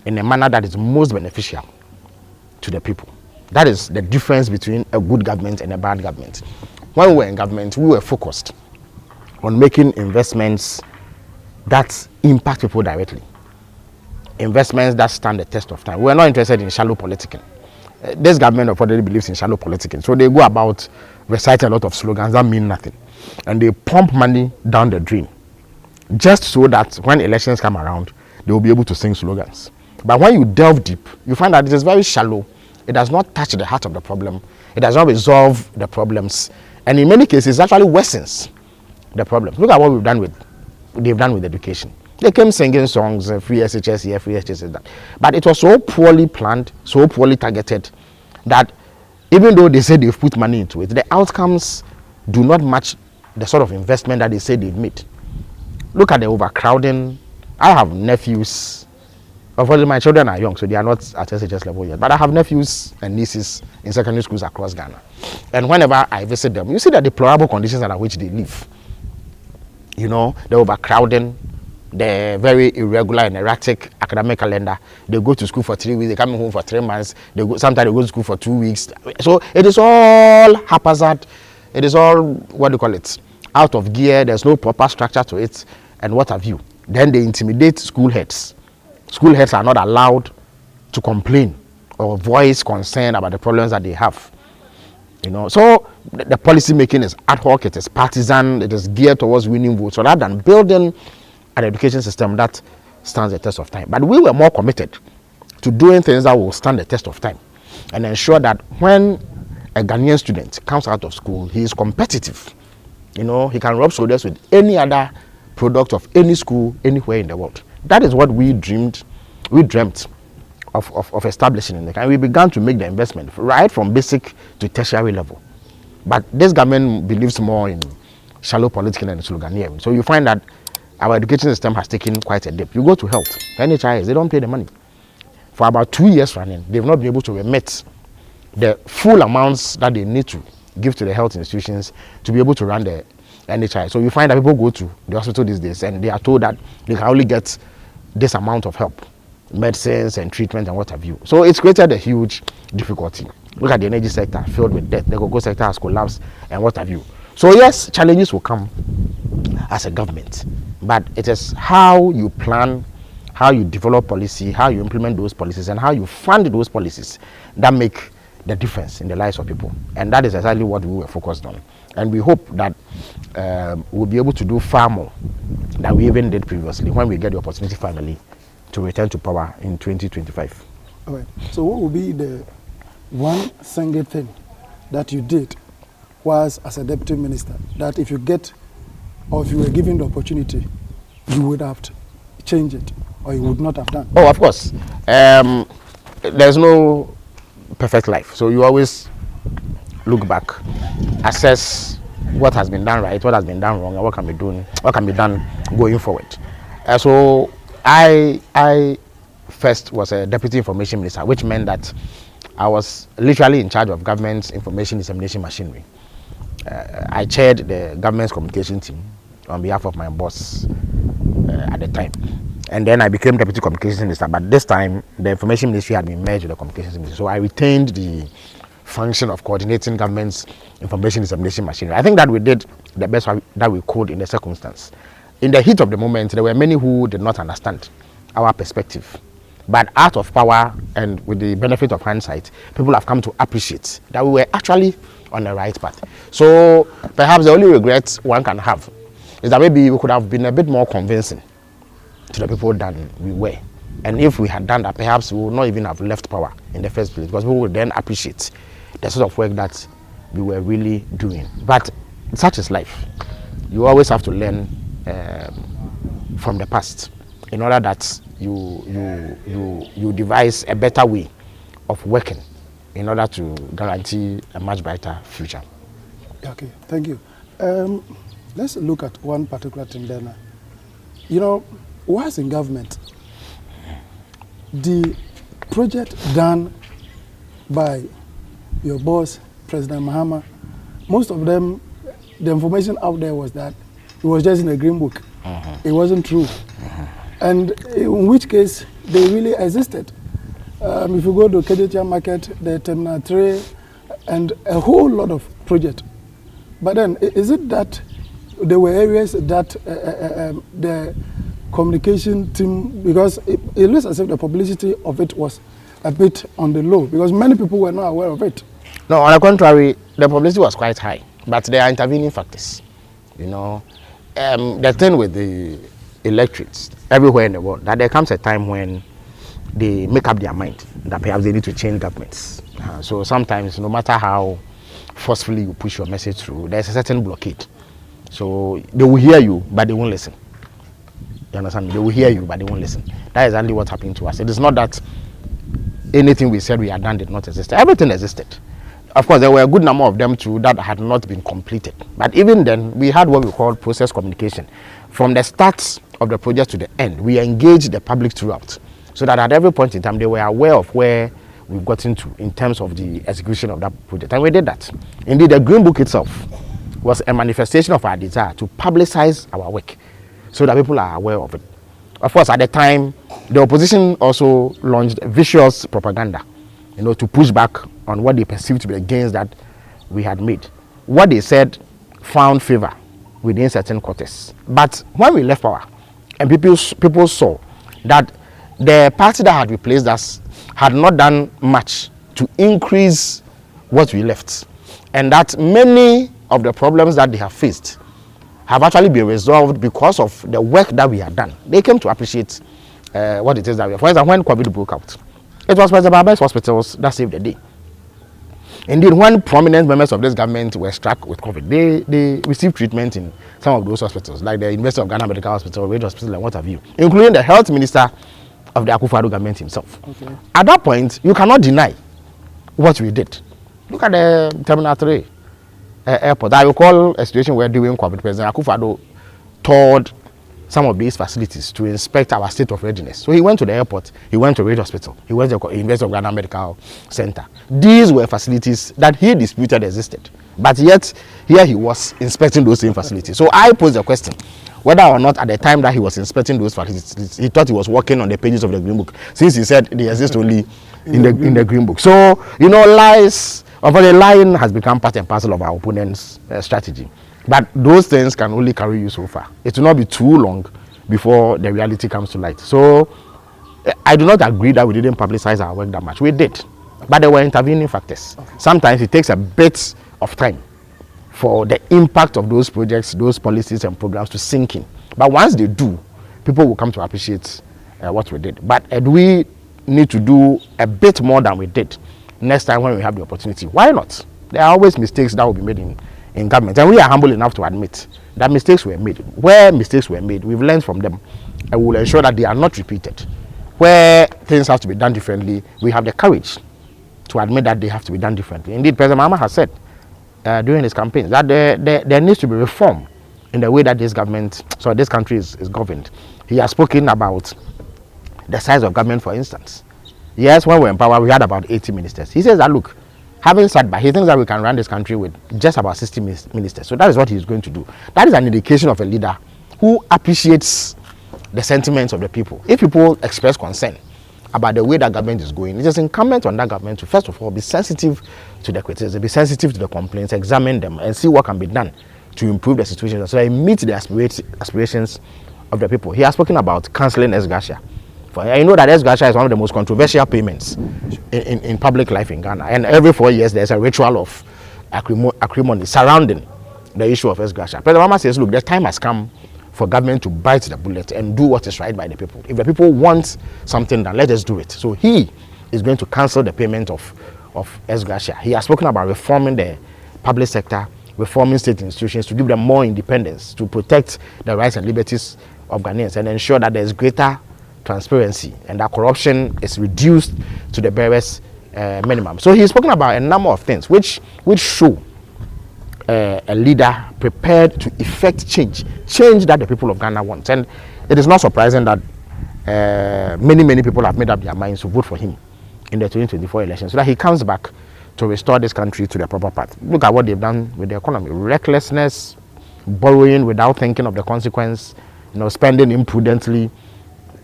in a manner that is most beneficial to the people. That is the difference between a good government and a bad government. When we were in government, we were focused on making investments that impact people directly. Investments that stand the test of time. We are not interested in shallow politicking. This government already believes in shallow politicking. So they go about reciting a lot of slogans that mean nothing. And they pump money down the drain, just so that when elections come around, they will be able to sing slogans. But when you delve deep, you find that it is very shallow. It does not touch the heart of the problem. It does not resolve the problems. And in many cases, it actually worsens the problems. Look at what they've done with education. They came singing songs, free SHS here, free SHS that. But it was so poorly planned, so poorly targeted, that even though they say they've put money into it, the outcomes do not match the sort of investment that they say they've made. Look at the overcrowding. I have nephews. Unfortunately, my children are young, so they are not at SHS level yet. But I have nephews and nieces in secondary schools across Ghana. And whenever I visit them, you see the deplorable conditions under which they live. You know, the overcrowding, the very irregular and erratic academic calendar. They go to school for 3 weeks, they come home for 3 months, sometimes they go to school for 2 weeks. So it is all haphazard. It is all, what do you call it, out of gear. There's no proper structure to it, and what have you. Then they intimidate school heads. School heads are not allowed to complain or voice concern about the problems that they have. You know, so the policy making is ad hoc, it is partisan, it is geared towards winning votes, rather than building an education system that stands the test of time. But we were more committed to doing things that will stand the test of time and ensure that when a Ghanaian student comes out of school, he is competitive. You know, he can rub shoulders with any other product of any school anywhere in the world. That is what we dreamt of establishing in the country. We began to make the investment right from basic to tertiary level. But this government believes more in shallow political and sloganeering. So you find that our education system has taken quite a dip. You go to health, NHIS, they don't pay the money. For about 2 years running, they've not been able to remit the full amounts that they need to give to the health institutions to be able to run the NHIS. So you find that people go to the hospital these days and they are told that they can only get this amount of help, medicines and treatment and what have you. So it's created a huge difficulty. Look at the energy sector filled with debt. The cocoa sector has collapsed and what have you. So yes, challenges will come as a government, but it is how you plan, how you develop policy, how you implement those policies, and how you fund those policies that make the difference in the lives of people. And that is exactly what we were focused on. And we hope that we'll be able to do far more than we even did previously when we get the opportunity finally to return to power in 2025. All right. So what will be the one single thing that you did was as a deputy minister that if you get or if you were given the opportunity, you would have changed it or you would not have done? Oh, of course. There's no perfect life. So you always look back, assess what has been done right, what has been done wrong, and what can be done going forward. So I first was a deputy information minister, which meant that I was literally in charge of government's information dissemination machinery. I chaired the government's communication team on behalf of my boss at the time. And then I became deputy communications minister, but this time the information ministry had been merged with the communications ministry. So I retained the function of coordinating government's information dissemination machinery. I think that we did the best that we could in the circumstance. In the heat of the moment, there were many who did not understand our perspective. But out of power and with the benefit of hindsight, people have come to appreciate that we were actually on the right path. So perhaps the only regret one can have is that maybe we could have been a bit more convincing to the people than we were. And if we had done that, perhaps we would not even have left power in the first place, because people would then appreciate the sort of work that we were really doing. But such is life. You always have to learn from the past in order that you devise a better way of working in order to guarantee a much brighter future. Okay, thank you. Let's look at one particular thing then. You know, whilst in government, the project done by your boss, President Mahama, most of them, the information out there was that it was just in a green book. It wasn't true. And in which case, they really existed. If you go to Kejetia Market, the Terminal 3, and a whole lot of projects. But then, is it that there were areas that the communication team, because it looks as if the publicity of it was a bit on the low, because many people were not aware of it. No, on the contrary, the publicity was quite high, but there are intervening factors. You know, the thing with the electorates everywhere in the world, that there comes a time when they make up their mind that perhaps they need to change governments. So sometimes, no matter how forcefully you push your message through, there's a certain blockade. So they will hear you, but they won't listen. You understand me? They will hear you, but they won't listen. That is exactly what happened to us. It is not that anything we said we had done did not exist. Everything existed. Of course, there were a good number of them too that had not been completed. But even then, we had what we call process communication. From the start of the project to the end, we engaged the public throughout, so that at every point in time, they were aware of where we've gotten to in terms of the execution of that project. And we did that. Indeed, the Green Book itself was a manifestation of our desire to publicize our work so that people are aware of it. Of course, at the time, the opposition also launched vicious propaganda, you know, to push back on what they perceived to be the gains that we had made. What they said found favor within certain quarters. But when we left power, and people saw that the party that had replaced us had not done much to increase what we left, and that many of the problems that they have faced have actually been resolved because of the work that we had done, they came to appreciate what it is that we have. For example, when COVID broke out, it was President Baba's hospitals that saved the day. Indeed, when prominent members of this government were struck with COVID, they received treatment in some of those hospitals, like the University of Ghana Medical Hospital, Ridge Hospital, and what have you, including the health minister of the Akufo-Addo government himself. Okay. At that point, you cannot deny what we did. Look at the Terminal 3 airport. I recall a situation where during COVID, President Akufo-Addo toured some of these facilities to inspect our state of readiness. So he went to the airport, he went to Ridge Hospital, he went to the University of Ghana Medical Center. These were facilities that he disputed existed, but yet here he was inspecting those same facilities. So I pose the question whether or not at the time that he was inspecting those facilities, he thought he was working on the pages of the Green Book, since he said they exist only in the Green Book. So, you know, lies, lying has become part and parcel of our opponent's strategy. But those things can only carry you so far. It will not be too long before the reality comes to light. So I do not agree that we didn't publicize our work that much. We did, but there were intervening factors. Okay. Sometimes it takes a bit of time for the impact of those projects, those policies and programs to sink in. But once they do, people will come to appreciate what we did. But do we need to do a bit more than we did next time when we have the opportunity? Why not? There are always mistakes that will be made in government, and we are humble enough to admit that mistakes were made. Where mistakes were made, we've learned from them, and we will ensure that they are not repeated. Where things have to be done differently, we have the courage to admit that they have to be done differently. Indeed, President Mahama has said during his campaign that there needs to be reform in the way that this country is governed. He has spoken about the size of government, for instance. Yes, when we were in power, we had about 80 ministers. He says that, look, having said that, he thinks that we can run this country with just about 60 ministers. So that is what he's going to do. That is an indication of a leader who appreciates the sentiments of the people. If people express concern about the way that government is going, it is incumbent on that government to, first of all, be sensitive to the criticism, be sensitive to the complaints, examine them, and see what can be done to improve the situation so that it meets the aspirations of the people. He has spoken about cancelling ex-gratia. I know that ex-gratia is one of the most controversial payments in public life in Ghana, and every 4 years there's a ritual of acrimony surrounding the issue of ex-gratia. President Mahama says, look, the time has come for government to bite the bullet and do what is right by the people. If the people want something done, let us do it. So he is going to cancel the payment of ex-gratia. He has spoken about reforming the public sector, reforming state institutions to give them more independence, to protect the rights and liberties of Ghanaians and ensure that there is greater transparency and that corruption is reduced to the barest minimum. So he's spoken about a number of things which show a leader prepared to effect change that the people of Ghana want. And it is not surprising that many people have made up their minds to vote for him in the 2024 election so that he comes back to restore this country to the proper path. Look at what they've done with the economy: recklessness, borrowing without thinking of the consequence, spending imprudently,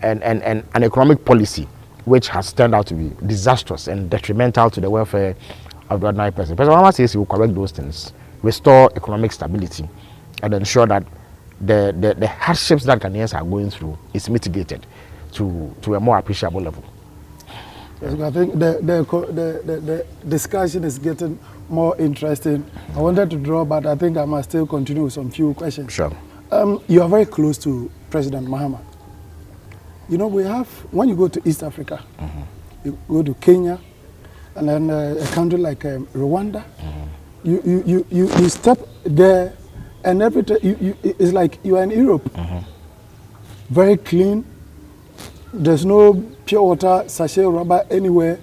and an economic policy which has turned out to be disastrous and detrimental to the welfare of the ordinary person. President Mahama says he will correct those things, restore economic stability, and ensure that the hardships that Ghanaians are going through is mitigated to a more appreciable level. Yes, I think the discussion is getting more interesting. I wanted to draw, but I think I must still continue with some few questions. Sure. You are very close to President Mahama. We have, when you go to East Africa, you go to Kenya, and then a country like Rwanda, you step there, and everything, it's like you are in Europe. Very clean. There's no pure water, sachet, rubber anywhere.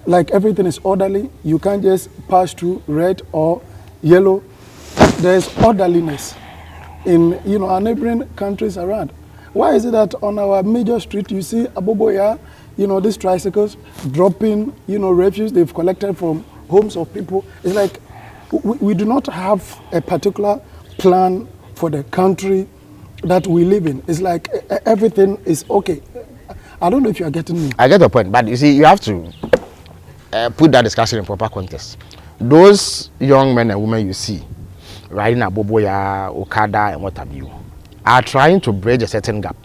Like everything is orderly. You can't just pass through red or yellow. There's orderliness in our neighboring countries around. Why is it that on our major street you see Aboboya, these tricycles dropping, refuse they've collected from homes of people? It's like we do not have a particular plan for the country that we live in. It's like everything is okay. I don't know if you are getting me. I get your point, but you see, you have to put that discussion in proper context. Those young men and women you see riding Aboboya, Okada, and what have you, are trying to bridge a certain gap.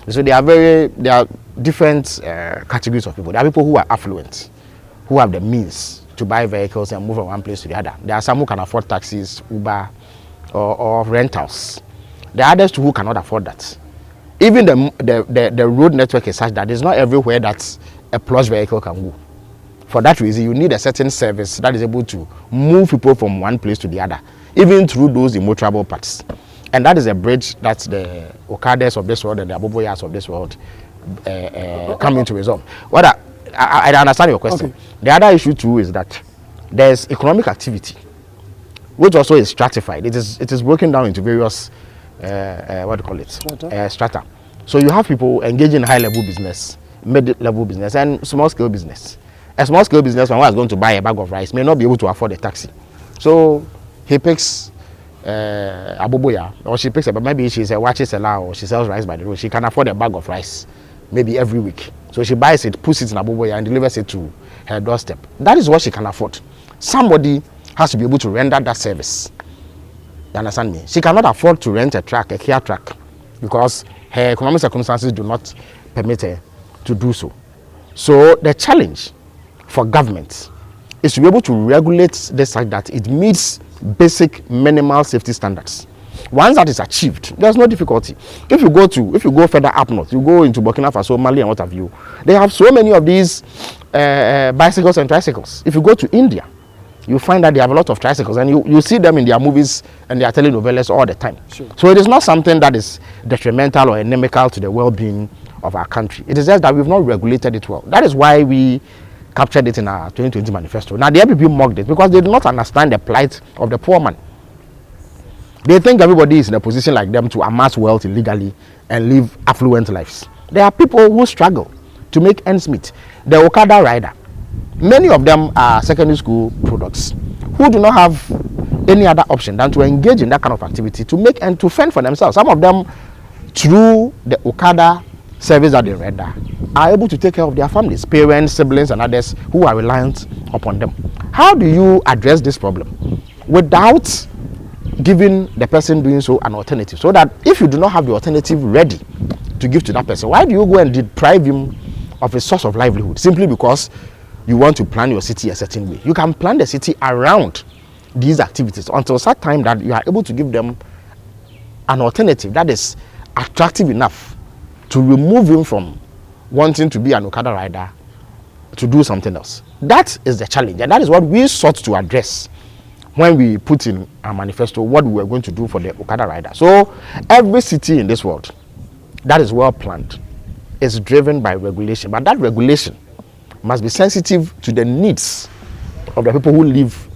So there are different categories of people. There are people who are affluent, who have the means to buy vehicles and move from one place to the other. There are some who can afford taxis, Uber, or rentals. There are others who cannot afford that. Even the road network is such that it's not everywhere that a plush vehicle can go. For that reason, you need a certain service that is able to move people from one place to the other, even through those immotorable parts. And that is a bridge that the Okadas of this world and the Aboboyas of this world come in to resolve. What I understand your question. Okay. The other issue too is that there's economic activity, which also is stratified. It is broken down into various what do you call it? Strata. So you have people engaging in high-level business, mid-level business, and small-scale business. A small-scale businessman who is going to buy a bag of rice may not be able to afford a taxi. So he picks Aboboya, or she picks maybe she's a watch seller or she sells rice by the road. She can afford a bag of rice maybe every week. So she buys it, puts it in Aboboya and delivers it to her doorstep. That is what she can afford. Somebody has to be able to render that service. You understand me? She cannot afford to rent a truck, a Kia truck, because her economic circumstances do not permit her to do so. So the challenge for government is to be able to regulate this such that it meets basic minimal safety standards. Once that is achieved, there's no difficulty. If you go further up north, you go into Burkina Faso, Mali, and what have you, they have so many of these bicycles and tricycles. If you go to India, you find that they have a lot of tricycles, and you see them in their movies and their telenovelas all the time. Sure. So it is not something that is detrimental or inimical to the well-being of our country. It is just that we've not regulated it well. That is why we captured it in our 2020 manifesto. Now the APP mocked it because they do not understand the plight of the poor man. They think everybody is in a position like them to amass wealth illegally and live affluent lives. There are people who struggle to make ends meet. The Okada rider, many of them are secondary school products who do not have any other option than to engage in that kind of activity to make and to fend for themselves. Some of them, through the Okada service that they render, are able to take care of their families, parents, siblings, and others who are reliant upon them. How do you address this problem without giving the person doing so an alternative? So that if you do not have the alternative ready to give to that person, why do you go and deprive him of a source of livelihood simply because you want to plan your city a certain way? You can plan the city around these activities until such time that you are able to give them an alternative that is attractive enough to remove him from wanting to be an Okada rider to do something else. That is the challenge, and that is what we sought to address when we put in our manifesto what we were going to do for the Okada rider. So every city in this world that is well planned is driven by regulation, but that regulation must be sensitive to the needs of the people who live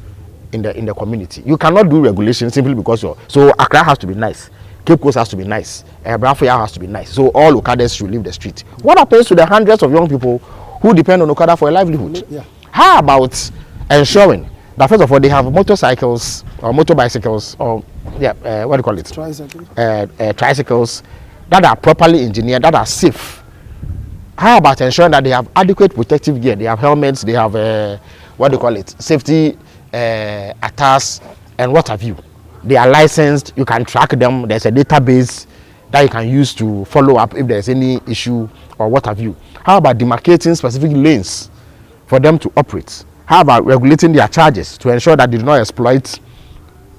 in the community. You cannot do regulation simply because so Accra has to be nice, Cape Coast has to be nice, Brafia has to be nice, so all Okadas should leave the street. What happens to the hundreds of young people who depend on Okada for a livelihood? Yeah. How about ensuring that first of all they have motorcycles or motorbicycles or what do you call it? Tricycles. Tricycles that are properly engineered, that are safe. How about ensuring that they have adequate protective gear? They have helmets, they have what do you call it? Safety attars and what have you. They are licensed, you can track them, there's a database that you can use to follow up if there's any issue or what have you. How about demarcating specific lanes for them to operate? How about regulating their charges to ensure that they do not exploit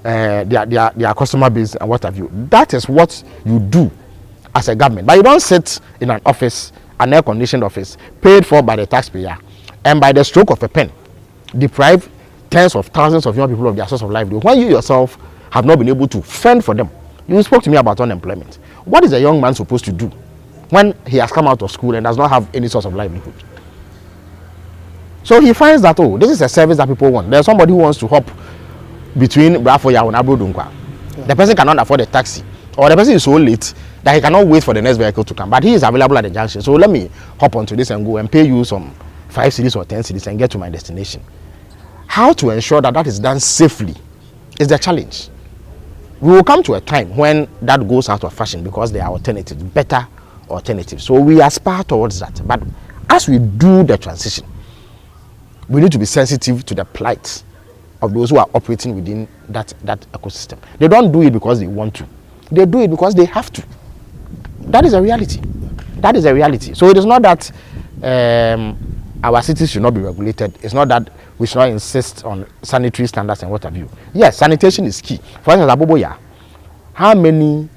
their customer base and what have you? That is what you do as a government. But you don't sit in an office, an air-conditioned office, paid for by the taxpayer, and by the stroke of a pen, deprive tens of thousands of young people of their source of livelihood when you yourself have not been able to fend for them. You spoke to me about unemployment. What is a young man supposed to do when he has come out of school and does not have any source of livelihood? So he finds that, oh, this is a service that people want. There's somebody who wants to hop between Brafoya and Abrodunkwa. The person cannot afford a taxi, or the person is so late that he cannot wait for the next vehicle to come, but he is available at the junction. So let me hop onto this and go and pay you some 5 cedis or 10 cedis and get to my destination. How to ensure that that is done safely is the challenge. We will come to a time when that goes out of fashion because there are alternatives, better alternatives. So we aspire towards that. But as we do the transition, we need to be sensitive to the plight of those who are operating within that ecosystem. They don't do it because they want to. They do it because they have to. That is a reality. That is a reality. So it is not that our cities should not be regulated. It's not that we should not insist on sanitary standards and what have you. Yes, sanitation is key. For instance, Aboboya, how many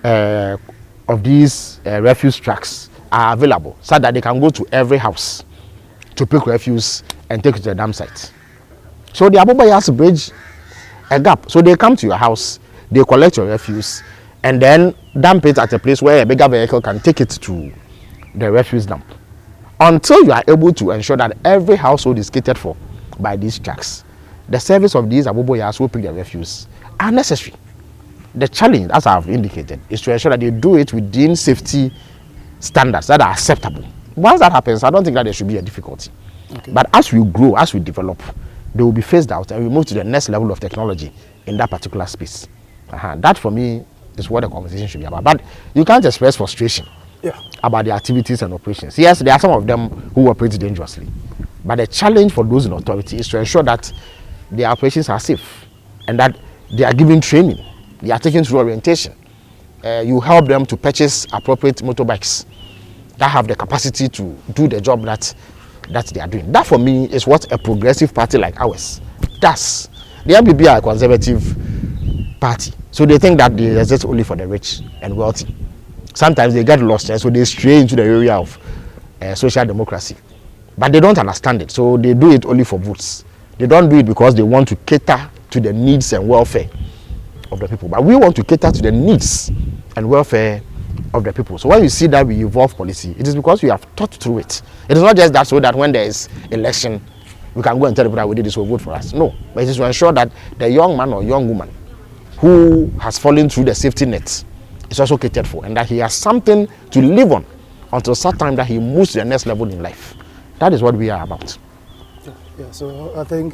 of these refuse trucks are available so that they can go to every house to pick refuse and take it to the dump site. So the Abobayas bridge a gap. So they come to your house, they collect your refuse, and then dump it at a place where a bigger vehicle can take it to the refuse dump. Until you are able to ensure that every household is catered for by these trucks, the service of these Abobayas who pick the refuse are necessary. The challenge, as I have indicated, is to ensure that they do it within safety standards that are acceptable. Once that happens, I don't think that there should be a difficulty. Okay. But as we grow, as we develop, they will be phased out and we move to the next level of technology in that particular space. That for me is what the conversation should be about. But you can't express frustration about the activities and operations. Yes, there are some of them who operate dangerously. But the challenge for those in authority is to ensure that their operations are safe and that they are given training. They are taken through orientation. You help them to purchase appropriate motorbikes that have the capacity to do the job that they are doing. That for me is what a progressive party like ours does. The MPP are a conservative party, so they think that they exist only for the rich and wealthy. Sometimes they get lost, and so they stray into the area of social democracy. But they don't understand it, so they do it only for votes. They don't do it because they want to cater to the needs and welfare of the people. But we want to cater to the needs and welfare of the people. So when you see that we evolve policy, it is because we have thought through it. It is not just that so that when there is election, we can go and tell people that we did this, will vote for us. No, but it is to ensure that the young man or young woman who has fallen through the safety net is also catered for, and that he has something to live on until such time that he moves to the next level in life. That is what we are about. Yeah, so I think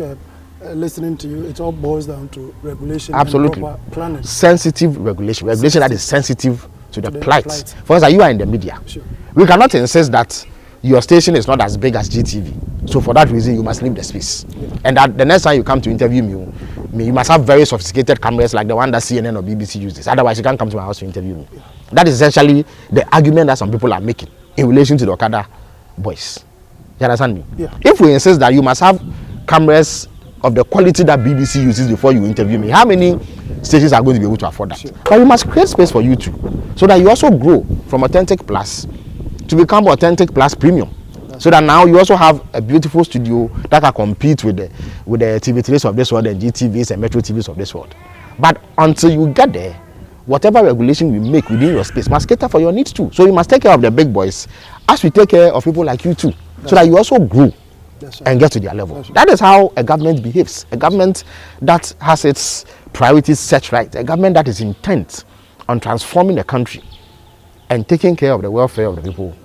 listening to you, it all boils down to regulation. Absolutely. And proper planning. Sensitive regulation. Regulation that is sensitive to the plight. For instance, you are in the media. Sure. We cannot insist that your station is not as big as GTV. So for that reason, you must leave the space. Yeah. And that the next time you come to interview me, you must have very sophisticated cameras like the one that CNN or BBC uses. Otherwise, you can't come to my house to interview me. Yeah. That is essentially the argument that some people are making in relation to the Okada boys. You understand me? Yeah. If we insist that you must have cameras of the quality that BBC uses before you interview me, how many stations are going to be able to afford that? Sure. But we must create space for you too, so that you also grow from Authentic Plus to become Authentic Plus Premium. So that now you also have a beautiful studio that can compete with the TV3s of this world and GTVs and Metro TVs of this world. But until you get there, whatever regulation we make within your space must cater for your needs too. So you must take care of the big boys as we take care of people like you too, so that you also grow and get to their level. That is how a government behaves. A government that has its priorities set right. A government that is intent on transforming the country and taking care of the welfare of the people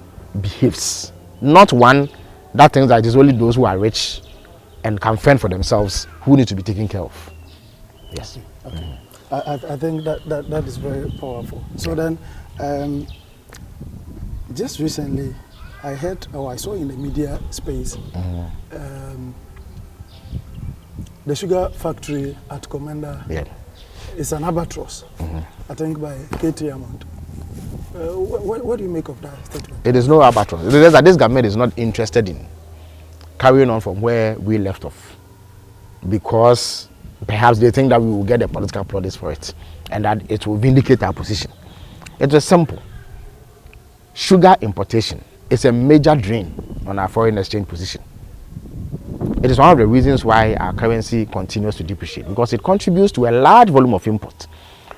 behaves. Not one that thinks that it is only those who are rich and can fend for themselves who need to be taken care of. Yes. Okay. I think that is very powerful. So then, just recently, I heard, or I saw in the media space, the sugar factory at Commander is an albatross, I think by KT amount. What do you make of that statement? It is no albatross. It is that this government is not interested in carrying on from where we left off, because perhaps they think that we will get the political products for it and that it will vindicate our position. It is simple. Sugar importation is a major drain on our foreign exchange position. It is one of the reasons why our currency continues to depreciate, because it contributes to a large volume of import.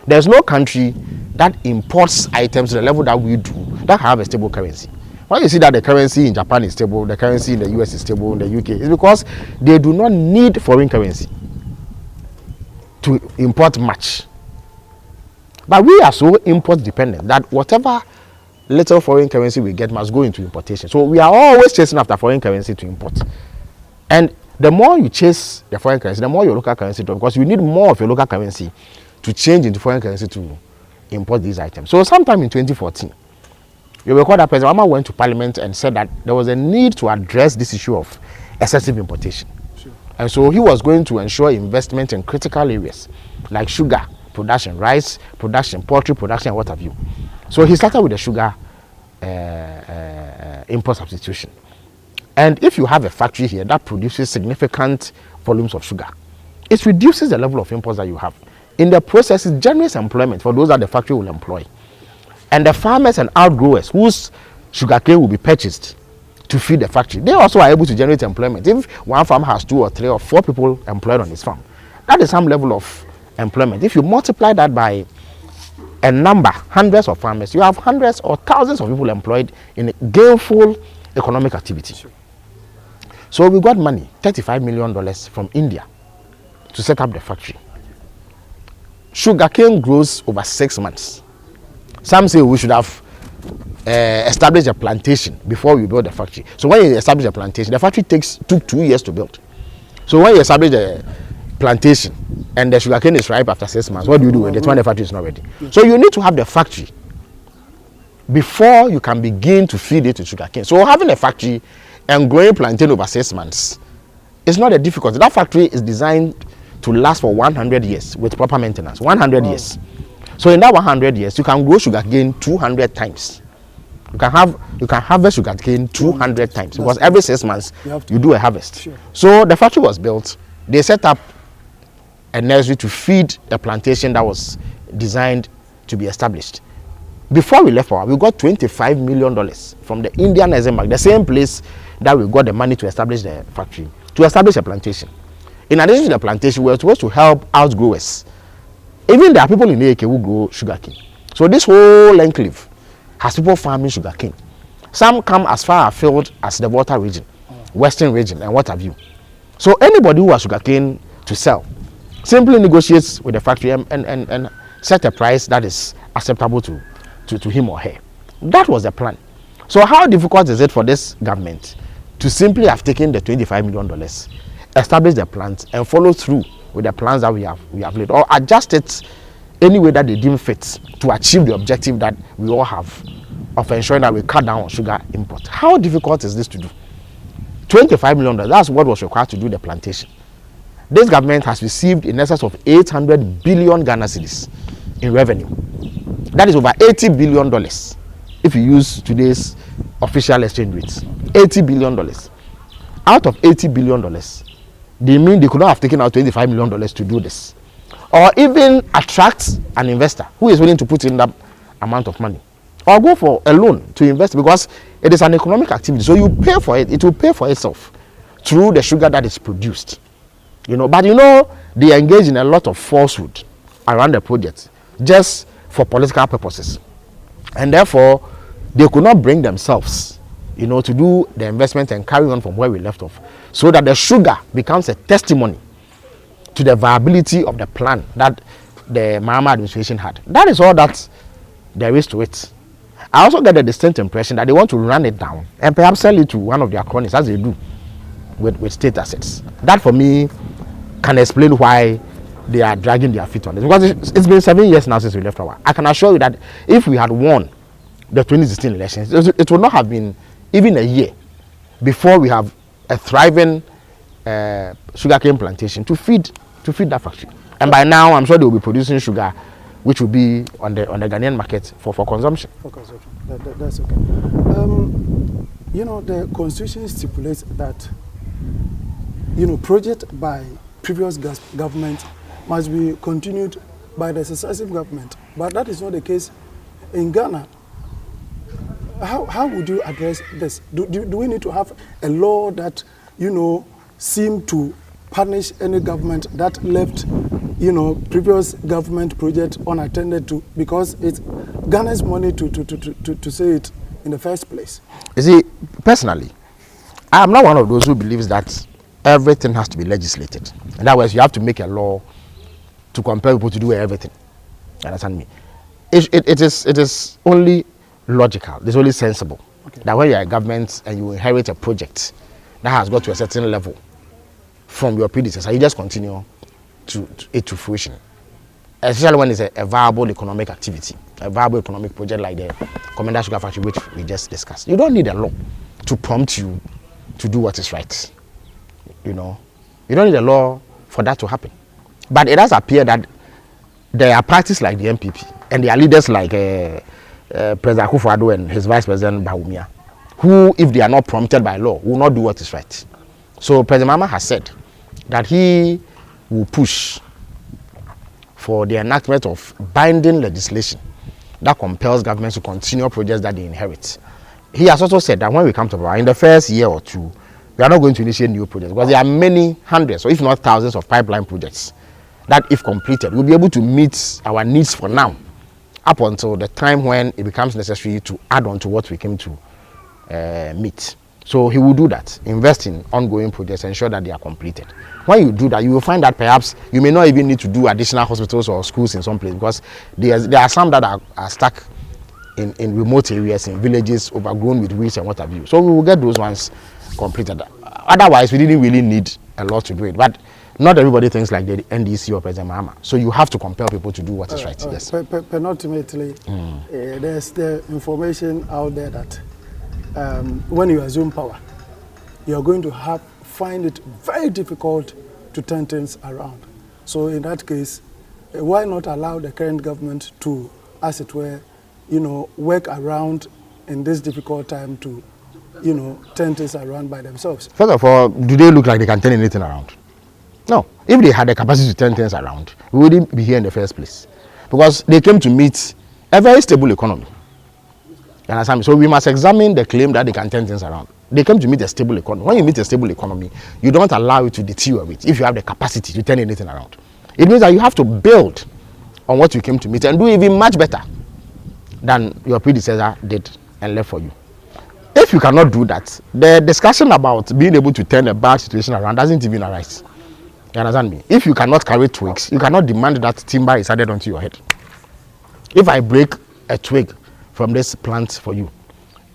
There's no country that imports items to the level that we do that have a stable currency. When you see that the currency in Japan is stable, the currency in the US is stable, in the UK, it's because they do not need foreign currency to import much. But we are so import dependent that whatever little foreign currency we get must go into importation. So we are always chasing after foreign currency to import. And the more you chase the foreign currency, the more your local currency drops, because you need more of your local currency to change into foreign currency to import these items. So sometime in 2014, you recall that President Obama went to Parliament and said that there was a need to address this issue of excessive importation. Sure. And so he was going to ensure investment in critical areas like sugar production, rice production, poultry production, and what have you. So he started with the sugar import substitution. And if you have a factory here that produces significant volumes of sugar, it reduces the level of imports that you have. In the process, it generates employment for those that the factory will employ. And the farmers and outgrowers whose sugarcane will be purchased to feed the factory. They also are able to generate employment. If one farm has 2 or 3 or 4 people employed on his farm, that is some level of employment. If you multiply that by a number, hundreds of farmers, you have hundreds or thousands of people employed in a gainful economic activity. Sure. So we got money, $35 million from India to set up the factory. Sugarcane grows over 6 months. Some say we should have established a plantation before we build the factory. So when you establish a plantation, the factory took 2 years to build. So when you establish a plantation and the sugarcane is ripe after 6 months, what do you do with it when the factory is not ready? So you need to have the factory before you can begin to feed it to sugarcane. So having a factory and growing plantain over 6 months is not a difficulty. That factory is designed to last for 100 years with proper maintenance. 100 years. So in that 100 years, you can grow sugarcane 200 times. You can harvest sugarcane 200 times because every 6 months you do a harvest. Sure. So the factory was built. They set up a nursery to feed a plantation that was designed to be established. Before we left power, we got $25 million from the Indian Exim Bank, the same place that we got the money to establish the factory, to establish a plantation. In addition to the plantation, we were supposed to help outgrowers. Even there are people in AAK who grow sugarcane. So this whole enclave has people farming sugarcane. Some come as far afield as the water region, western region, and what have you. So anybody who has sugarcane to sell simply negotiates with the factory and set a price that is acceptable to him or her. That was the plan. So how difficult is it for this government to simply have taken the $25 million, establish the plant, and follow through with the plans that we have laid, or adjust it any way that they deem fit to achieve the objective that we all have of ensuring that we cut down on sugar import? How difficult is this to do? $25 million, that's what was required to do the plantation. This government has received in excess of 800 billion Ghana cedis in revenue. That is over $80 billion if you use today's official exchange rates. $80 billion. Out of $80 billion, they mean they could not have taken out $25 million to do this, or even attract an investor who is willing to put in that amount of money, or go for a loan to invest, because it is an economic activity. So you pay for it, it will pay for itself through the sugar that is produced. But they engage in a lot of falsehood around the project just for political purposes, and therefore they could not bring themselves to do the investment and carry on from where we left off, so that the sugar becomes a testimony to the viability of the plan that the Mahama administration had. That is all that there is to it. I also get the distinct impression that they want to run it down and perhaps sell it to one of their cronies, as they do with state assets. That for me can explain why they are dragging their feet on this, because it's been 7 years now since we left power. I can assure you that if we had won the 2016 elections, it would not have been even a year before we have a thriving sugarcane plantation to feed that factory. And by now, I'm sure they will be producing sugar, which will be on the Ghanaian market for consumption. For consumption, that's okay. The Constitution stipulates that project by previous government must be continued by the successive government, but that is not the case in Ghana. How would you address this? Do we need to have a law that seem to punish any government that left previous government project unattended to, because it's Ghana's money to say it in the first place? You see, personally, I am not one of those who believes that everything has to be legislated. In other words, you have to make a law to compel people to do everything. You understand me? It is only logical, it's only sensible, that when you are a government and you inherit a project that has got to a certain level from your predecessor, you just continue to fruition. Especially when it's a viable economic activity, a viable economic project like the Commander Sugar Factory, which we just discussed. You don't need a law to prompt you to do what is right. You don't need a law for that to happen. But it does appear that there are parties like the MPP and there are leaders like President Akufo-Addo and his Vice President Bawumia, who, if they are not prompted by law, will not do what is right. So President Mahama has said that he will push for the enactment of binding legislation that compels governments to continue projects that they inherit. he has also said that when we come to power, in the first year or two, we are not going to initiate new projects because there are many hundreds or if not thousands of pipeline projects that if completed, we'll be able to meet our needs for now up until the time when it becomes necessary to add on to what we came to meet. So he will do that, invest in ongoing projects, ensure that they are completed. When you do that, you will find that perhaps you may not even need to do additional hospitals or schools in some place because there are some that are stuck in remote areas, in villages, overgrown with weeds and what have you. So we will get those ones completed. Otherwise, we didn't really need a lot to do it. But not everybody thinks like the NDC or President Mahama. So you have to compel people to do what is right. Yes. Penultimately, there's the information out there that when you assume power, you're going to find it very difficult to turn things around. So in that case, why not allow the current government to, as it were, work around in this difficult time to, turn things around by themselves? First of all, do they look like they can turn anything around? No. If they had the capacity to turn things around, we wouldn't be here in the first place. Because they came to meet a very stable economy. You understand me? So we must examine the claim that they can turn things around. They came to meet a stable economy. When you meet a stable economy, you don't allow it to deteriorate if you have the capacity to turn anything around. It means that you have to build on what you came to meet and do even much better than your predecessor did and left for you. If you cannot do that, the discussion about being able to turn a bad situation around doesn't even arise. You understand me? If you cannot carry twigs, you cannot demand that timber is added onto your head. If I break a twig from this plant for you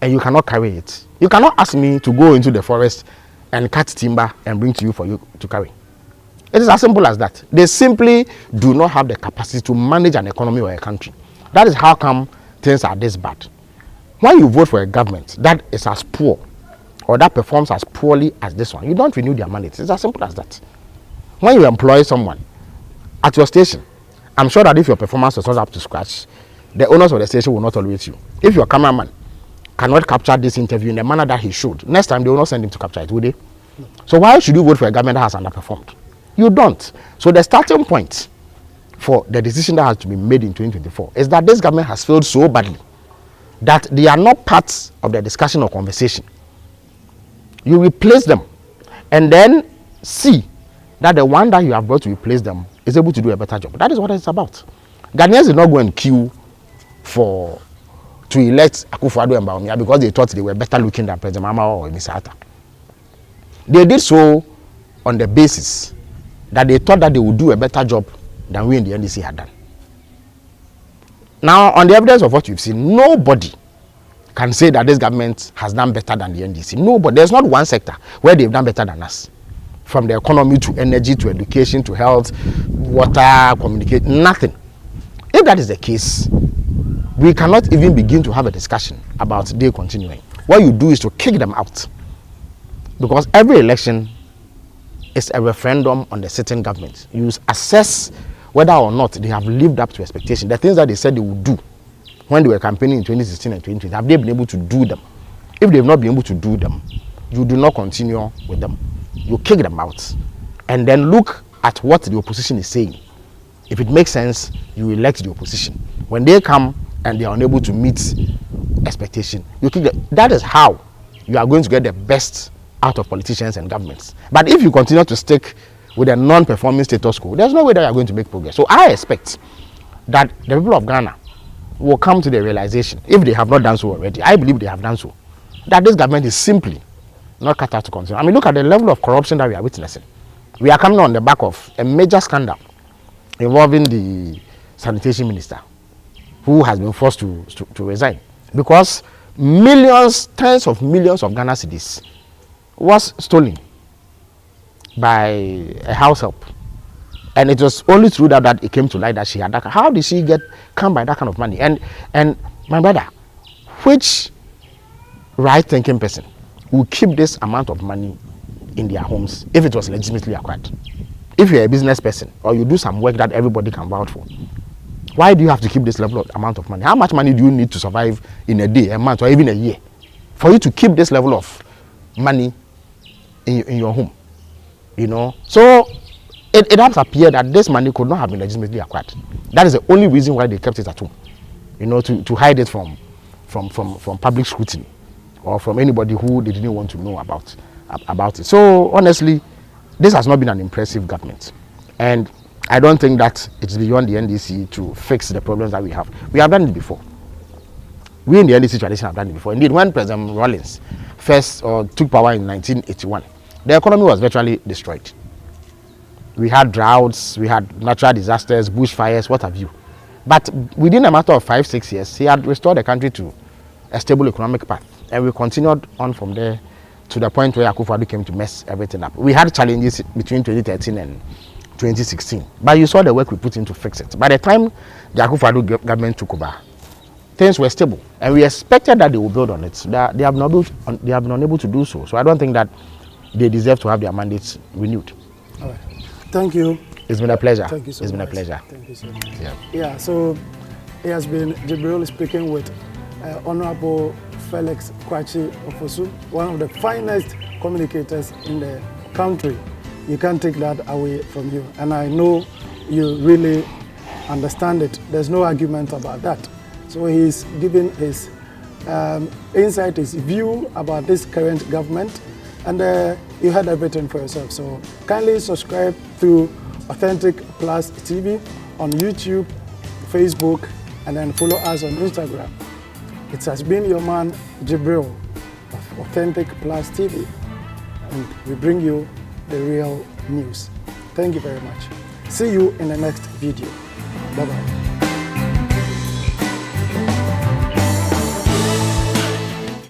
and you cannot carry it, you cannot ask me to go into the forest and cut timber and bring to you for you to carry. It is as simple as that. They simply do not have the capacity to manage an economy or a country. That is how come things are this bad. When you vote for a government that is as poor or that performs as poorly as this one, you don't renew their mandate. It's as simple as that. When you employ someone at your station, I'm sure that if your performance was not up to scratch, the owners of the station will not tolerate you. If your cameraman cannot capture this interview in the manner that he should, next time they will not send him to capture it, will they? So why should you vote for a government that has underperformed? You don't. So the starting point for the decision that has to be made in 2024 is that this government has failed so badly that they are not parts of the discussion or conversation. You replace them and then see that the one that you have brought to replace them is able to do a better job. That is what it's about. Ghanaians did not go and queue to elect Akufo-Addo and Bawumia because they thought they were better looking than President Mahama or Mr. Atta. They did so on the basis that they thought that they would do a better job than we in the NDC had done. Now, on the evidence of what you've seen, nobody can say that this government has done better than the NDC. Nobody. There's not one sector where they've done better than us. From the economy to energy to education to health, water, communication, nothing. If that is the case, we cannot even begin to have a discussion about their continuing. What you do is to kick them out. Because every election is a referendum on the sitting government. You assess whether or not they have lived up to expectation. The things that they said they would do when they were campaigning in 2016 and 2020, have they been able to do them? If they've not been able to do them, you do not continue with them. You kick them out and then look at what the opposition is saying. If it makes sense, you elect the opposition. When they come and they are unable to meet expectation, you kick them. That is how you are going to get the best out of politicians and governments. But if you continue to stick with a non-performing status quo, there's no way that you are going to make progress. So I expect that the people of Ghana will come to the realization, if they have not done so already, I believe they have done so, that this government is simply not cut out to continue. I mean, look at the level of corruption that we are witnessing. We are coming on the back of a major scandal involving the sanitation minister, who has been forced to resign because millions, tens of millions of Ghana cedis was stolen by a house help. And it was only through that it came to light that she had that. How did she come by that kind of money? And my brother, which right-thinking person will keep this amount of money in their homes if it was legitimately acquired? If you're a business person or you do some work that everybody can vouch for, why do you have to keep this level of amount of money? How much money do you need to survive in a day, a month, or even a year for you to keep this level of money in your home? You know, so it has appeared that this money could not have been legitimately acquired. That is the only reason why they kept it at home, you know, to hide it from public scrutiny. or from anybody who they didn't want to know about it. So honestly, this has not been an impressive government, and I don't think that it's beyond the NDC to fix the problems that we have. We have done it before. We in the NDC tradition have done it before. Indeed, when President Rawlings first took power in 1981, the economy was virtually destroyed. We had droughts, we had natural disasters, bushfires, what have you. But within a matter of 5-6 years, he had restored the country to a stable economic path. And we continued on from there to the point where Akufo-Addo came to mess everything up. We had challenges between 2013 and 2016. But you saw the work we put in to fix it. By the time the Akufo-Addo government took over, things were stable. And we expected that they would build on it. They have not been unable to do so. So I don't think that they deserve to have their mandates renewed. All right. Thank you. It's been a pleasure. Thank you so much. It's been a pleasure. Thank you so much. Yeah. So it has been Jibril speaking with Honorable Felix Kwakye Ofosu, one of the finest communicators in the country. You can't take that away from you. And I know you really understand it. There's no argument about that. So he's giving his insight, his view about this current government. And you heard everything for yourself. So kindly subscribe to Authentic Plus TV on YouTube, Facebook, and then follow us on Instagram. It has been your man, Jibril, of Authentic Plus TV. And we bring you the real news. Thank you very much. See you in the next video. Bye-bye.